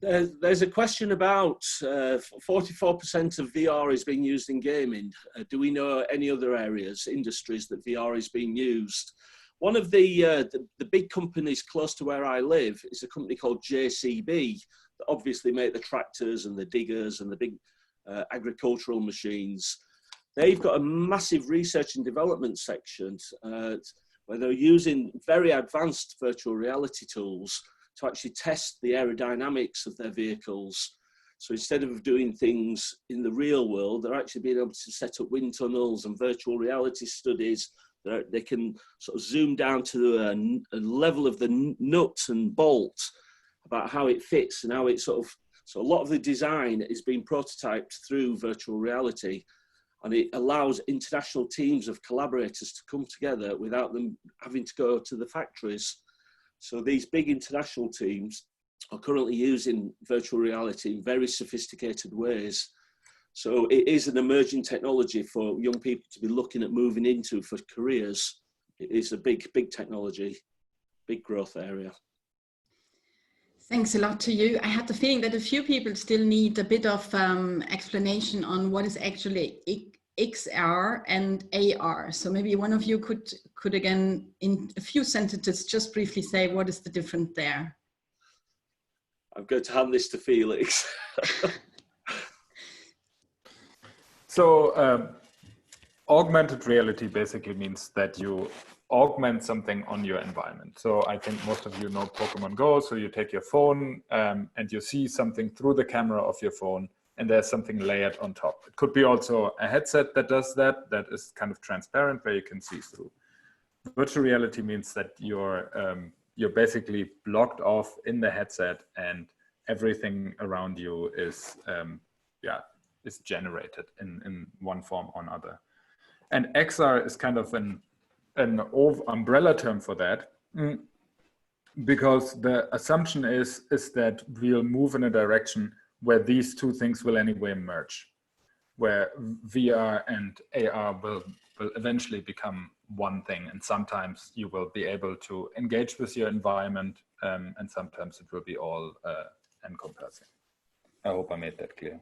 Speaker 14: There's a question about 44% of VR is being used in gaming. Do we know any other areas, industries that VR is being used? One of the big companies close to where I live is a company called JCB that obviously make the tractors and the diggers and the big agricultural machines. They've got a massive research and development section where they're using very advanced virtual reality tools to actually test the aerodynamics of their vehicles. So instead of doing things in the real world, they're actually being able to set up wind tunnels and virtual reality studies. They can sort of zoom down to a level of the nuts and bolts about how it fits and how it so a lot of the design is being prototyped through virtual reality, and it allows international teams of collaborators to come together without them having to go to the factories. So these big international teams are currently using virtual reality in very sophisticated ways. So it is an emerging technology for young people to be looking at moving into for careers. It is a big technology, big growth area.
Speaker 2: Thanks a lot to you. I had the feeling that a few people still need a bit of explanation on what is actually XR and AR. So maybe one of you could again, in a few sentences, just briefly say what is the difference there.
Speaker 14: I'm going to hand this to Felix.
Speaker 5: So augmented reality basically means that you augment something on your environment. So I think most of you know Pokemon Go. So you take your phone and you see something through the camera of your phone, and there's something layered on top. It could be also a headset that does that is kind of transparent where you can see through. Virtual reality means that you're basically blocked off in the headset, and everything around you is is generated in one form or another. And XR is kind of an umbrella term for that, because the assumption is that we'll move in a direction where these two things will anyway merge, where VR and AR will eventually become one thing, and sometimes you will be able to engage with your environment, and sometimes it will be all encompassing. I hope I made that clear.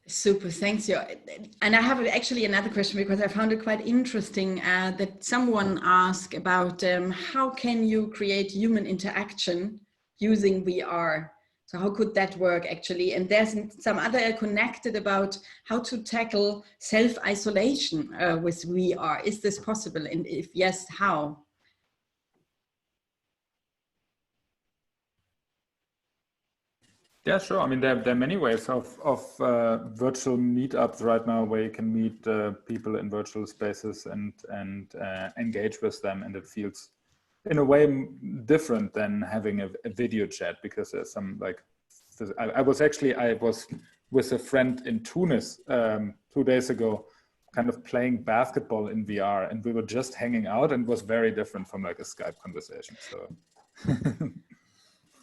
Speaker 2: Super, thanks. And I have actually another question, because I found it quite interesting that someone asked about how can you create human interaction using VR? So how could that work actually? And there's some other connected about how to tackle self-isolation with VR. Is this possible? And if yes, how?
Speaker 5: Yeah, sure. I mean, there are many ways of virtual meetups right now where you can meet people in virtual spaces and engage with them, and it feels in a way different than having a video chat, because there's some like, I was with a friend in Tunis 2 days ago, kind of playing basketball in VR, and we were just hanging out, and it was very different from like a Skype conversation. So.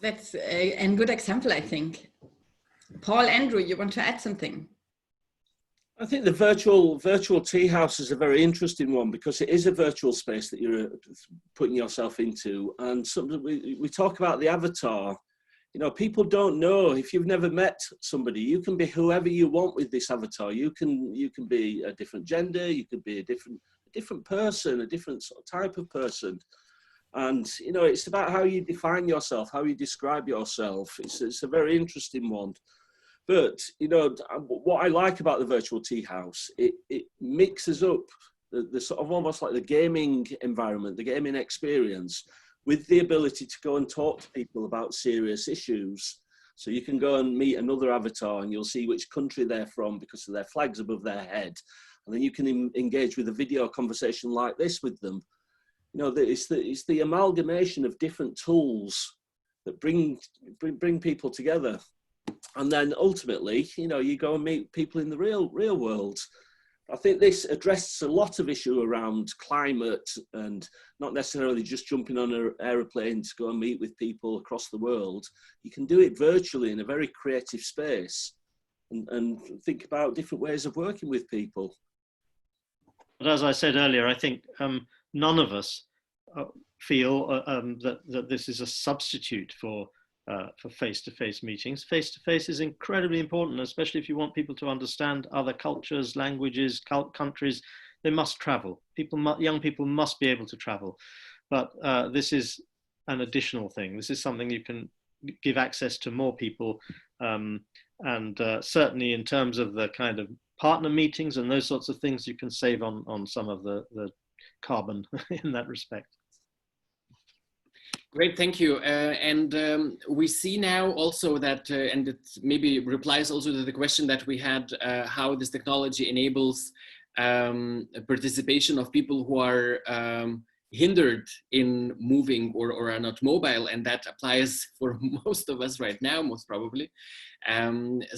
Speaker 2: That's a good example, I think. Paul, Andrew, you want to add something?
Speaker 14: I think the virtual tea house is a very interesting one, because it is a virtual space that you're putting yourself into. And something we talk about the avatar. You know, people don't know, if you've never met somebody, you can be whoever you want with this avatar. You can be a different gender, you could be a different person, a different sort of type of person. And, you know, it's about how you define yourself, how you describe yourself. It's a very interesting one. But, you know, what I like about the virtual tea house, it mixes up the sort of almost like the gaming environment, the gaming experience, with the ability to go and talk to people about serious issues. So you can go and meet another avatar, and you'll see which country they're from because of their flags above their head. And then you can engage with a video conversation like this with them. You know, it's the amalgamation of different tools that bring people together. And then ultimately, you know, you go and meet people in the real world. I think this addresses a lot of issue around climate, and not necessarily just jumping on an aeroplane to go and meet with people across the world. You can do it virtually in a very creative space, and think about different ways of working with people.
Speaker 13: But as I said earlier, I think none of us feel that this is a substitute for face-to-face meetings. Face-to-face is incredibly important, especially if you want people to understand other cultures, languages, countries. They must travel. Young people must be able to travel. But this is an additional thing. This is something you can give access to more people. And certainly in terms of the kind of partner meetings and those sorts of things, you can save on some of the carbon in that respect.
Speaker 1: Great, thank you. We see now also that, and it maybe replies also to the question that we had, how this technology enables participation of people who are hindered in moving or are not mobile, and that applies for most of us right now, most probably. But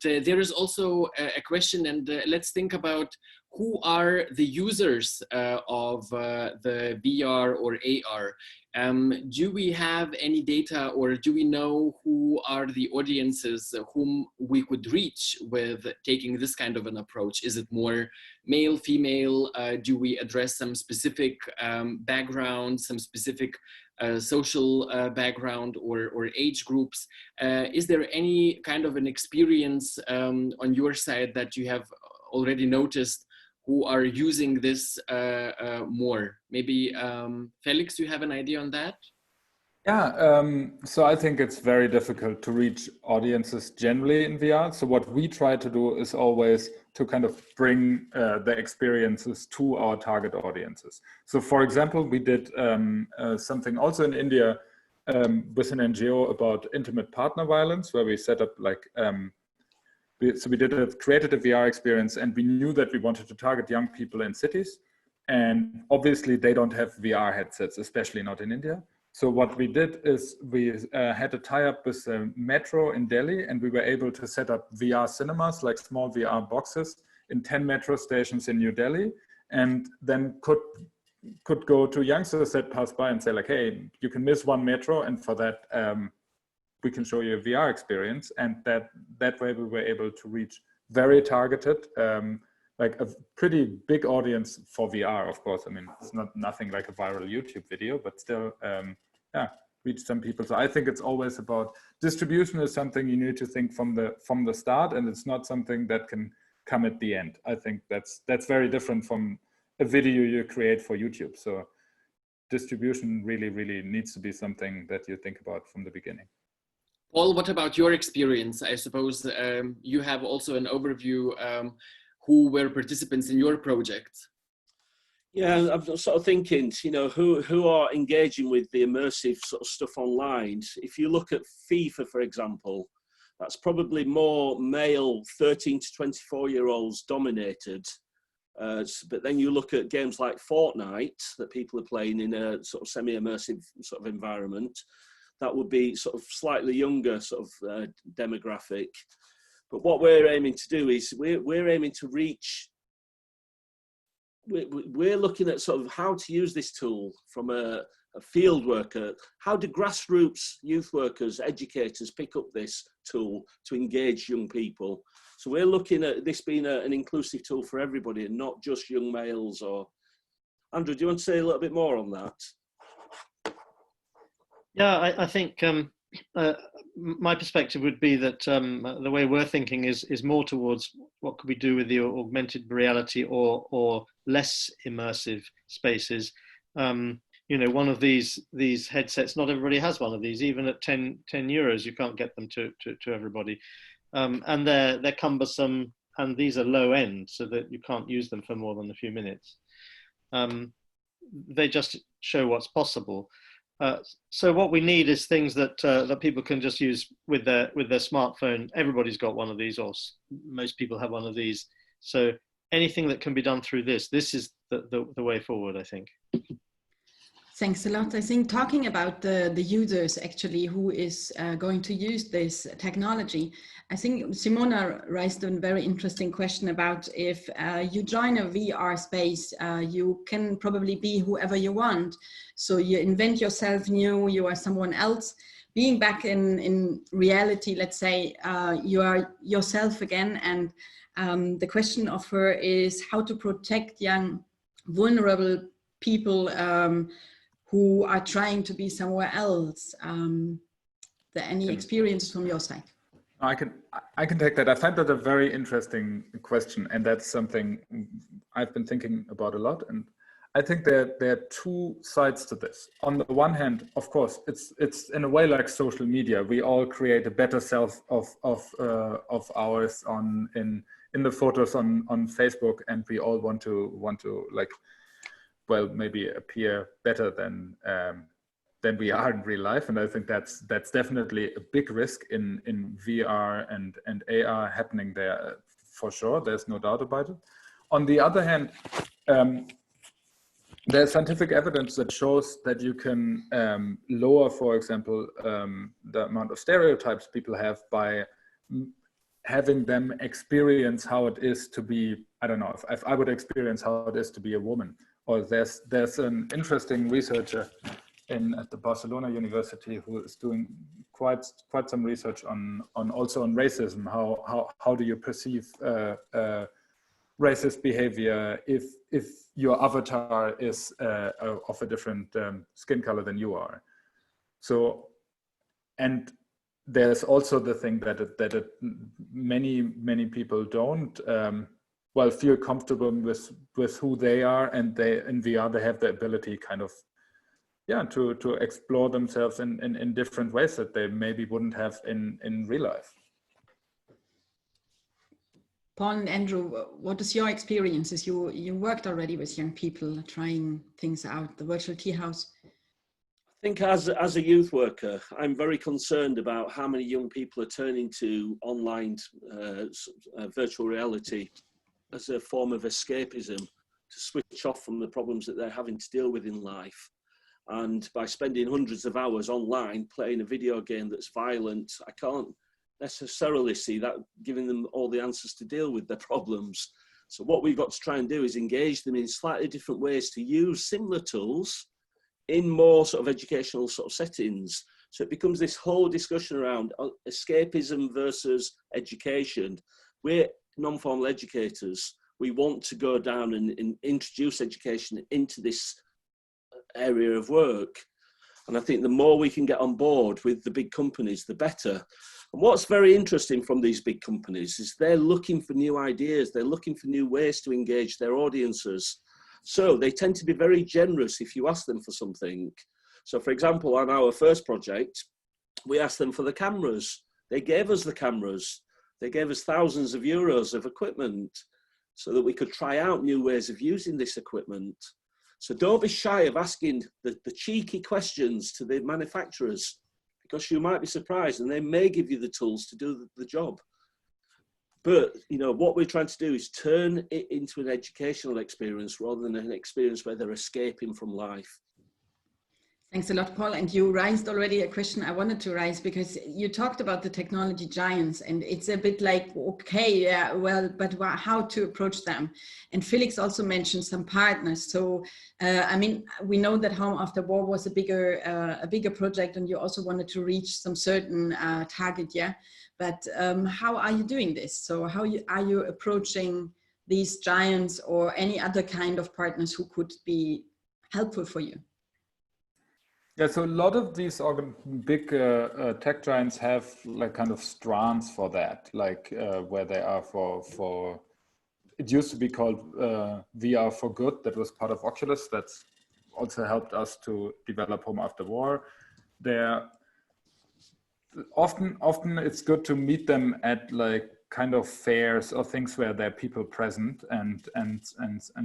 Speaker 1: there is also a question, and let's think about who are the users of the VR or AR. Do we have any data, or do we know who are the audiences whom we could reach with taking this kind of an approach? Is it more male, female? Do we address some specific background, some specific social background or age groups? Is there any kind of an experience on your side that you have already noticed who are using this more? Maybe Felix, you have an idea on that?
Speaker 5: Yeah, so I think it's very difficult to reach audiences generally in VR. So what we try to do is always to kind of bring the experiences to our target audiences. So for example, we did something also in India with an NGO about intimate partner violence, where we set up like, so we created a VR experience, and we knew that we wanted to target young people in cities. And obviously they don't have VR headsets, especially not in India. So what we did is we had a tie-up with the metro in Delhi, and we were able to set up VR cinemas, like small VR boxes, in 10 metro stations in New Delhi, and then could go to youngsters that pass by and say like, hey, you can miss one metro, and for that we can show you a VR experience. And that way we were able to reach very targeted, like a pretty big audience for VR, of course. I mean, it's nothing like a viral YouTube video, but still, yeah, reach some people. So I think it's always about distribution is something you need to think from the start, and it's not something that can come at the end. I think that's very different from a video you create for YouTube. So distribution really needs to be something that you think about from the beginning.
Speaker 1: Paul, what about your experience? I suppose you have also an overview. Who were participants in your project?
Speaker 14: Yeah, I'm sort of thinking, you know, who are engaging with the immersive sort of stuff online. If you look at FIFA, for example, that's probably more male 13 to 24-year-olds dominated. But then you look at games like Fortnite that people are playing in a sort of semi-immersive sort of environment. That would be sort of slightly younger sort of demographic. But what we're aiming to do is we're aiming to reach, we're looking at sort of how to use this tool from a field worker. How do grassroots youth workers, educators pick up this tool to engage young people? So we're looking at this being an inclusive tool for everybody and not just young males. Or Andrew, do you want to say a little bit more on that?
Speaker 13: Yeah, I think my perspective would be that the way we're thinking is more towards what could we do with the augmented reality or less immersive spaces. You know, one of these headsets, not everybody has one of these. Even at 10 euros, you can't get them to everybody. And they're cumbersome, and these are low end, so that you can't use them for more than a few minutes. They just show what's possible. So what we need is things that people can just use with their smartphone. Everybody's got one of these, or most people have one of these. So anything that can be done through this is the way forward, I think.
Speaker 2: Thanks a lot. I think talking about the users actually who is going to use this technology, I think Simona raised a very interesting question about if you join a VR space, you can probably be whoever you want. So you invent yourself new, you are someone else. Being back in reality, let's say, you are yourself again. And the question of her is how to protect young, vulnerable people who are trying to be somewhere else. Any experience from your side?
Speaker 5: I can take that. I find that a very interesting question, and that's something I've been thinking about a lot. And I think there are two sides to this. On the one hand, of course, it's in a way like social media. We all create a better self of ours in the photos on Facebook, and we all want to like, well, maybe appear better than we are in real life. And I think that's definitely a big risk in VR and AR happening there for sure. There's no doubt about it. On the other hand, there's scientific evidence that shows that you can lower, for example, the amount of stereotypes people have by having them experience how it is to be, I don't know, if I would experience how it is to be a woman. Or there's an interesting researcher at the Barcelona University who is doing quite some research on racism. How do you perceive racist behavior if your avatar is of a different skin color than you are? So, and there's also the thing that many people don't feel comfortable with who they are, and in VR they have the ability kind of to explore themselves in different ways that they maybe wouldn't have in real life.
Speaker 2: Paul and Andrew, what is your experiences? You worked already with young people trying things out, the virtual tea house.
Speaker 14: I think as a youth worker, I'm very concerned about how many young people are turning to online virtual reality as a form of escapism, to switch off from the problems that they're having to deal with in life. And by spending hundreds of hours online playing a video game that's violent, I can't necessarily see that giving them all the answers to deal with their problems. So what we've got to try and do is engage them in slightly different ways to use similar tools in more sort of educational sort of settings. So it becomes this whole discussion around escapism versus education. We're non-formal educators. We want to go down and introduce education into this area of work. And I think the more we can get on board with the big companies, the better. And what's very interesting from these big companies is they're looking for new ideas. They're looking for new ways to engage their audiences. So they tend to be very generous if you ask them for something. So for example, on our first project, we asked them for the cameras. They gave us the cameras. They gave us thousands of euros of equipment so that we could try out new ways of using this equipment. So don't be shy of asking the cheeky questions to the manufacturers, because you might be surprised and they may give you the tools to do the job. But, you know, what we're trying to do is turn it into an educational experience rather than an experience where they're escaping from life.
Speaker 2: Thanks a lot, Paul. And you raised already a question I wanted to raise, because you talked about the technology giants, and it's a bit like, okay, yeah, well, but how to approach them? And Felix also mentioned some partners. So, I mean, we know that Home After War was a bigger project, and you also wanted to reach some certain target, yeah? But how are you doing this? So how are you approaching these giants or any other kind of partners who could be helpful for you?
Speaker 5: Yeah, so a lot of these big tech giants have like kind of strands for that, like where they are for it used to be called VR for Good. That was part of Oculus. That's also helped us to develop Home After War. They're often it's good to meet them at like kind of fairs or things where there are people present and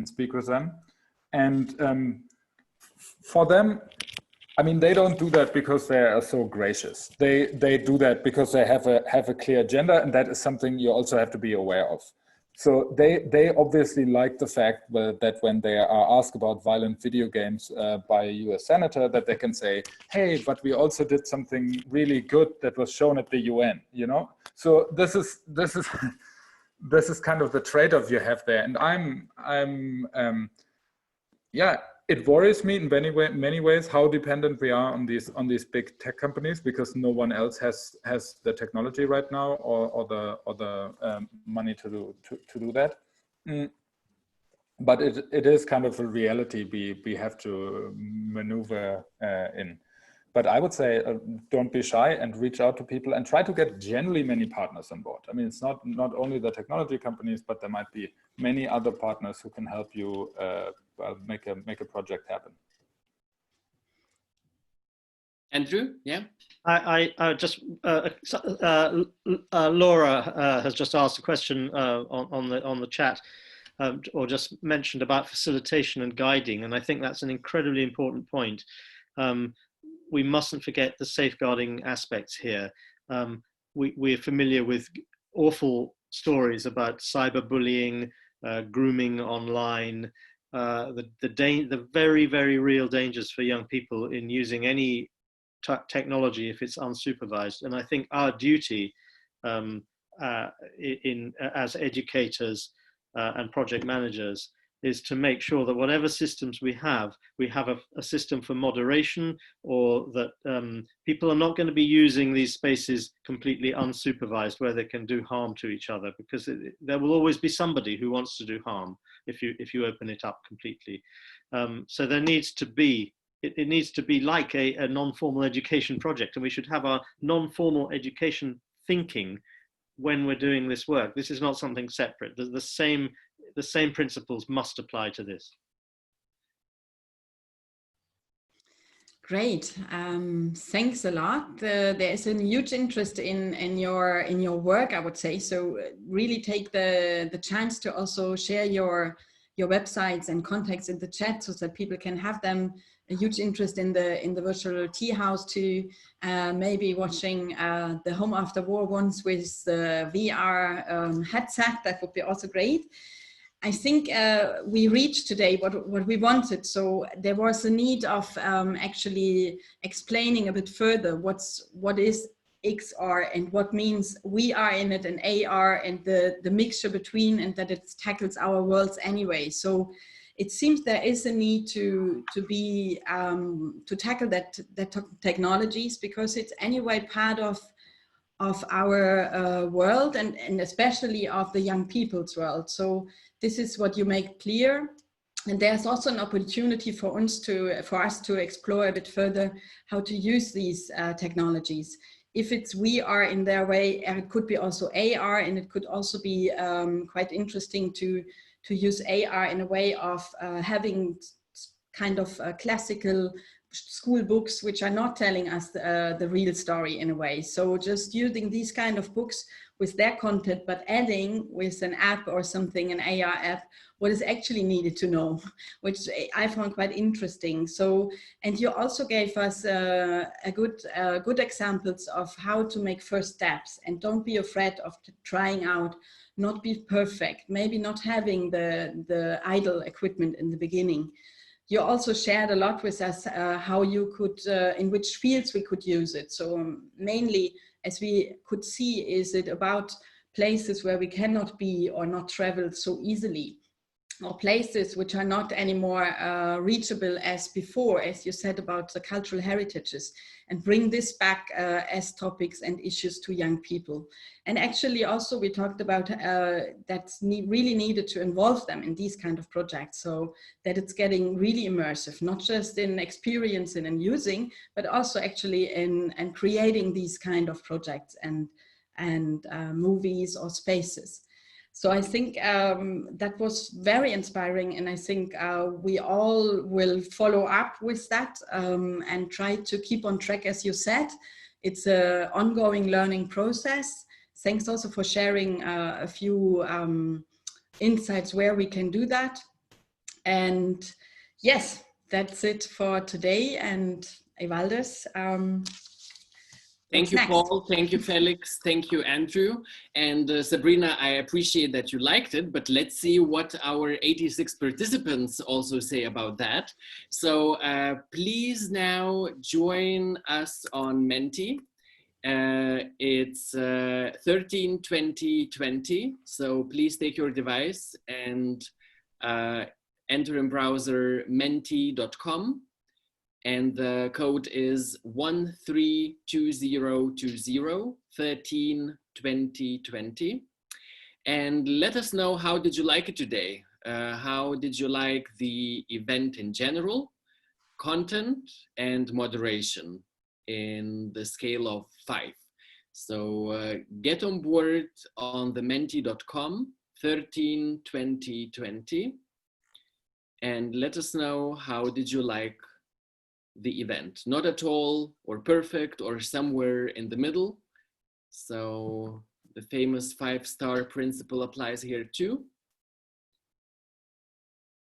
Speaker 5: speak with them. And for them, I mean, they don't do that because they are so gracious. They do that because they have a clear agenda, and that is something you also have to be aware of. So they obviously like the fact that when they are asked about violent video games by a US senator, that they can say, hey, but we also did something really good that was shown at the UN, you know? So this is kind of the trade-off you have there. And yeah, it worries me in many ways how dependent we are on these big tech companies, because no one else has the technology right now or the money to do that. But it is kind of a reality we have to maneuver in. But I would say don't be shy and reach out to people and try to get generally many partners on board. I mean, it's not only the technology companies, but there might be many other partners who can help you make a project happen.
Speaker 1: Andrew, yeah.
Speaker 13: I just Laura has just asked a question on the chat, or just mentioned about facilitation and guiding, and I think that's an incredibly important point. We mustn't forget the safeguarding aspects here. We're familiar with awful stories about cyberbullying, grooming online, the very, very real dangers for young people in using any technology if it's unsupervised. And I think our duty as educators and project managers is to make sure that whatever systems we have a system for moderation, or that people are not going to be using these spaces completely unsupervised where they can do harm to each other, because there will always be somebody who wants to do harm if you open it up completely. So there needs to be, it needs to be like a non-formal education project, and we should have our non-formal education thinking when we're doing this work. This is not something separate. The same principles must apply to this.
Speaker 2: Great, thanks a lot. There is a huge interest in your work, I would say. So really take the chance to also share your websites and contacts in the chat, so that people can have them. A huge interest in the virtual tea house too. Maybe watching the Home After War ones with the VR headset. That would be also great. I think we reached today what we wanted. So there was a need of actually explaining a bit further what is XR and what means we are in it and AR and the mixture between, and that it tackles our worlds anyway. So it seems there is a need to tackle that technologies, because it's anyway part of our world and especially of the young people's world. So this is what you make clear. And there's also an opportunity for us to explore a bit further how to use these technologies. If it's VR in their way, it could be also AR, and it could also be quite interesting to use AR in a way of having kind of classical school books which are not telling us the real story in a way. So just using these kind of books with their content, but adding with an app or something, an AR app, what is actually needed to know, which I found quite interesting. So, and you also gave us good examples of how to make first steps, and don't be afraid of trying out, not be perfect, maybe not having the idle equipment in the beginning. You also shared a lot with us how you could, in which fields we could use it. So mainly, as we could see, is it about places where we cannot be or not travel so easily, or places which are not anymore reachable as before, as you said about the cultural heritages, and bring this back as topics and issues to young people. And actually also we talked about that's really needed to involve them in these kind of projects, so that it's getting really immersive, not just in experiencing and using, but also actually in creating these kind of projects and movies or spaces. So I think that was very inspiring, and I think we all will follow up with that and try to keep on track, as you said. It's an ongoing learning process. Thanks also for sharing a few insights where we can do that. And yes, that's it for today. And Evaldis,
Speaker 1: thank you, Paul. Thank you, Felix. Thank you, Andrew. And Sabrina, I appreciate that you liked it, but let's see what our 86 participants also say about that. So please now join us on Menti. It's 13/20/20. So please take your device and enter in browser menti.com. And the code is 132020 13/20/20. And let us know, how did you like it today? How did you like the event in general, content, and moderation in the scale of 5? So get on board on the menti.com 13/20/20 and let us know, how did you like the event? Not at all, or perfect, or somewhere in the middle. So the famous 5-star principle applies here too.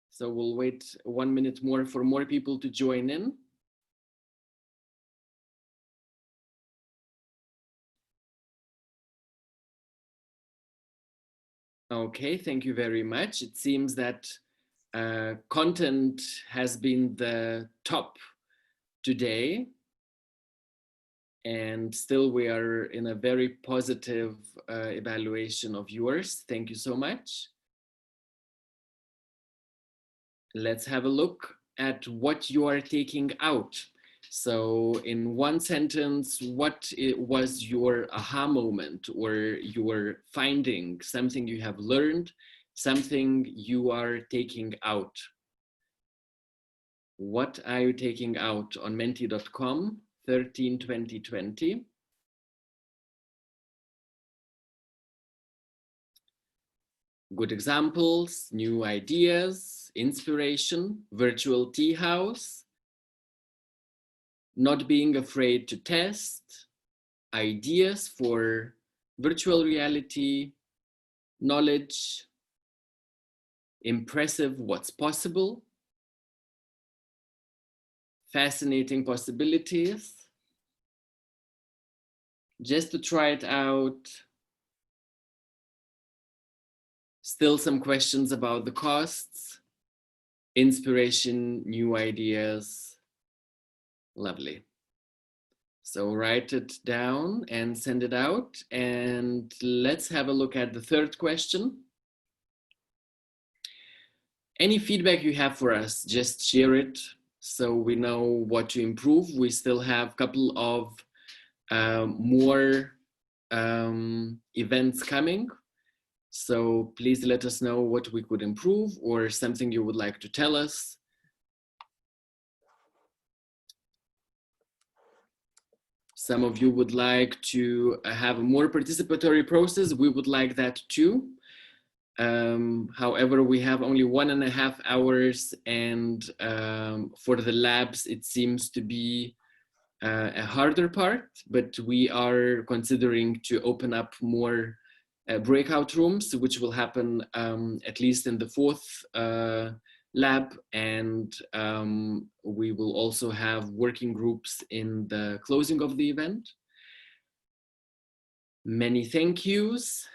Speaker 1: So we'll wait 1 minute more for more people to join in. Okay, thank you very much. It seems that content has been the top today, and still we are in a very positive evaluation of yours. Thank you so much. Let's have a look at what you are taking out. So in one sentence, what was your aha moment, or your finding, something you have learned, something you are taking out? What are you taking out on menti.com 13/20/20? Good examples, new ideas, inspiration, virtual tea house, not being afraid to test, ideas for virtual reality, knowledge, impressive what's possible, fascinating possibilities, just to try it out, Still some questions about the costs, inspiration, new ideas. Lovely. So write it down and send it out. And let's have a look at the third question. Any feedback you have for us, just share it so we know what to improve. We still have a couple of more events coming. So please let us know what we could improve or something you would like to tell us. Some of you would like to have a more participatory process. We would like that too. However, we have only 1.5 hours, and for the labs, it seems to be a harder part, but we are considering to open up more breakout rooms, which will happen at least in the 4th lab, and we will also have working groups in the closing of the event. Many thank yous.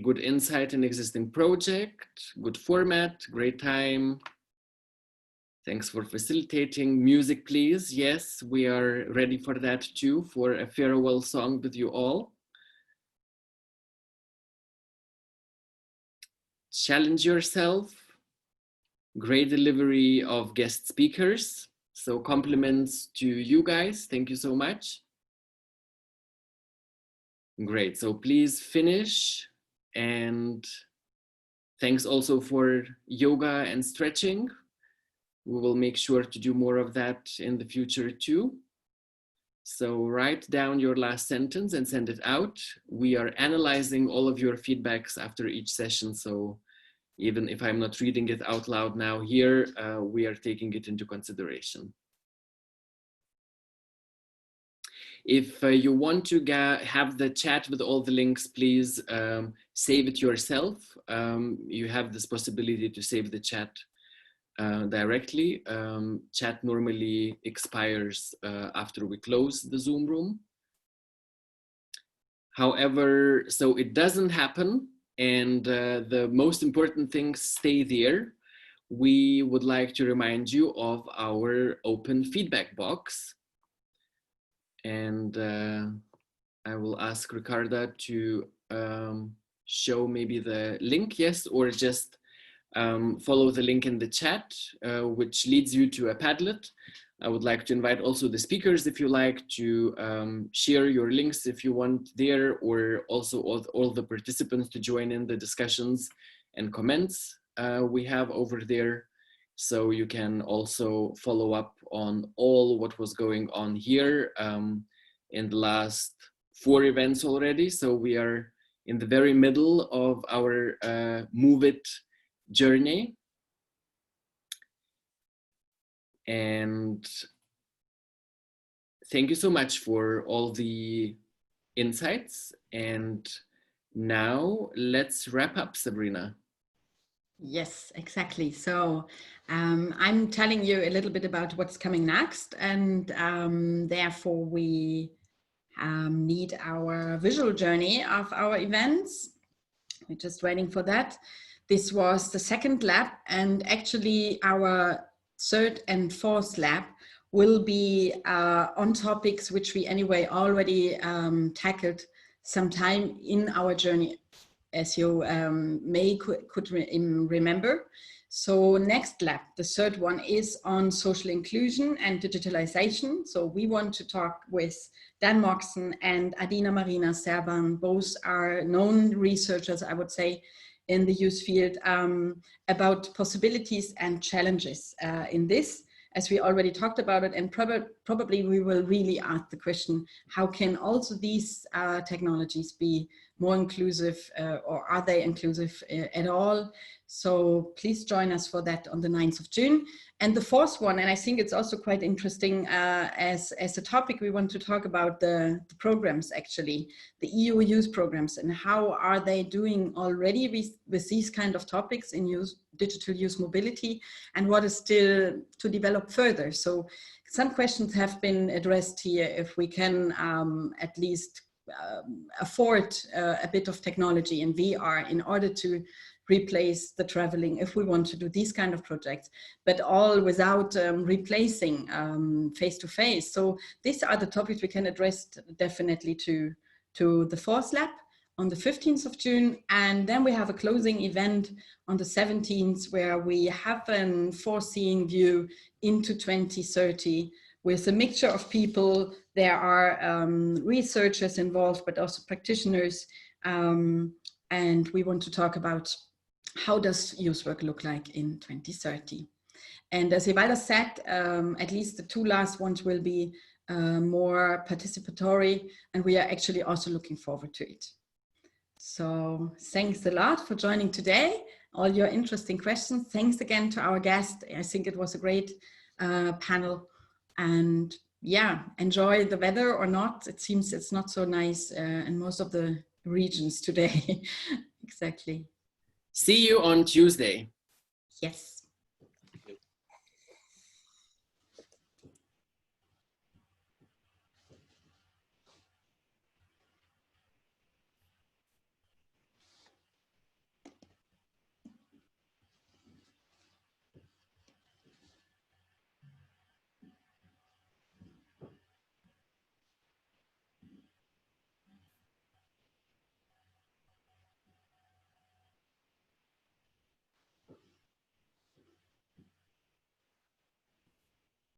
Speaker 1: Good insight in existing project, good format, great time. Thanks for facilitating. Music, please. Yes, we are ready for that too, for a farewell song with you all. Challenge yourself. Great delivery of guest speakers. So compliments to you guys. Thank you so much. Great. So please finish. And thanks also for yoga and stretching. We will make sure to do more of that in the future too. So write down your last sentence and send it out. We are analyzing all of your feedbacks after each session. So even if I'm not reading it out loud now here, we are taking it into consideration. If you want to have the chat with all the links, please save it yourself. You have this possibility to save the chat directly. Chat normally expires after we close the Zoom room. However, so it doesn't happen, and the most important things stay there. We would like to remind you of our open feedback box. And I will ask Ricarda to show maybe the link, yes, or just follow the link in the chat, which leads you to a Padlet. I would like to invite also the speakers, if you like, to share your links if you want there, or also all the participants to join in the discussions and comments we have over there. So you can also follow up on all what was going on here in the last 4 events already. So we are in the very middle of our Move It journey. And thank you so much for all the insights. And now let's wrap up, Sabrina.
Speaker 2: Yes, exactly. So I'm telling you a little bit about what's coming next, and therefore we need our visual journey of our events. We're just waiting for that. This was the 2nd lab, and actually our 3rd and 4th lab will be on topics which we anyway already tackled sometime in our journey, as you could remember. So next lab, the 3rd one, is on social inclusion and digitalization. So we want to talk with Dan Moxon and Adina Marina Serban. Both are known researchers, I would say, in the youth field, about possibilities and challenges in this, as we already talked about it. And probably we will really ask the question, how can also these technologies be more inclusive, or are they inclusive at all? So please join us for that on the 9th of June. And the 4th one, and I think it's also quite interesting as a topic, we want to talk about the programs, actually, the EU youth programs, and how are they doing already with these kind of topics in digital youth mobility, and what is still to develop further. So some questions have been addressed here, if we can at least afford a bit of technology in VR in order to replace the traveling if we want to do these kind of projects, but all without replacing face-to-face. So these are the topics we can address definitely to the fourth lab on the 15th of June. And then we have a closing event on the 17th where we have a foreseeing view into 2030 with a mixture of people. There are researchers involved, but also practitioners. And we want to talk about how does youth work look like in 2030. And as Evalda said, at least the two last ones will be more participatory, and we are actually also looking forward to it. So thanks a lot for joining today, all your interesting questions. Thanks again to our guest. I think it was a great panel, and yeah, enjoy the weather or not. It seems it's not so nice in most of the regions today. Exactly.
Speaker 1: See you on Tuesday.
Speaker 2: Yes.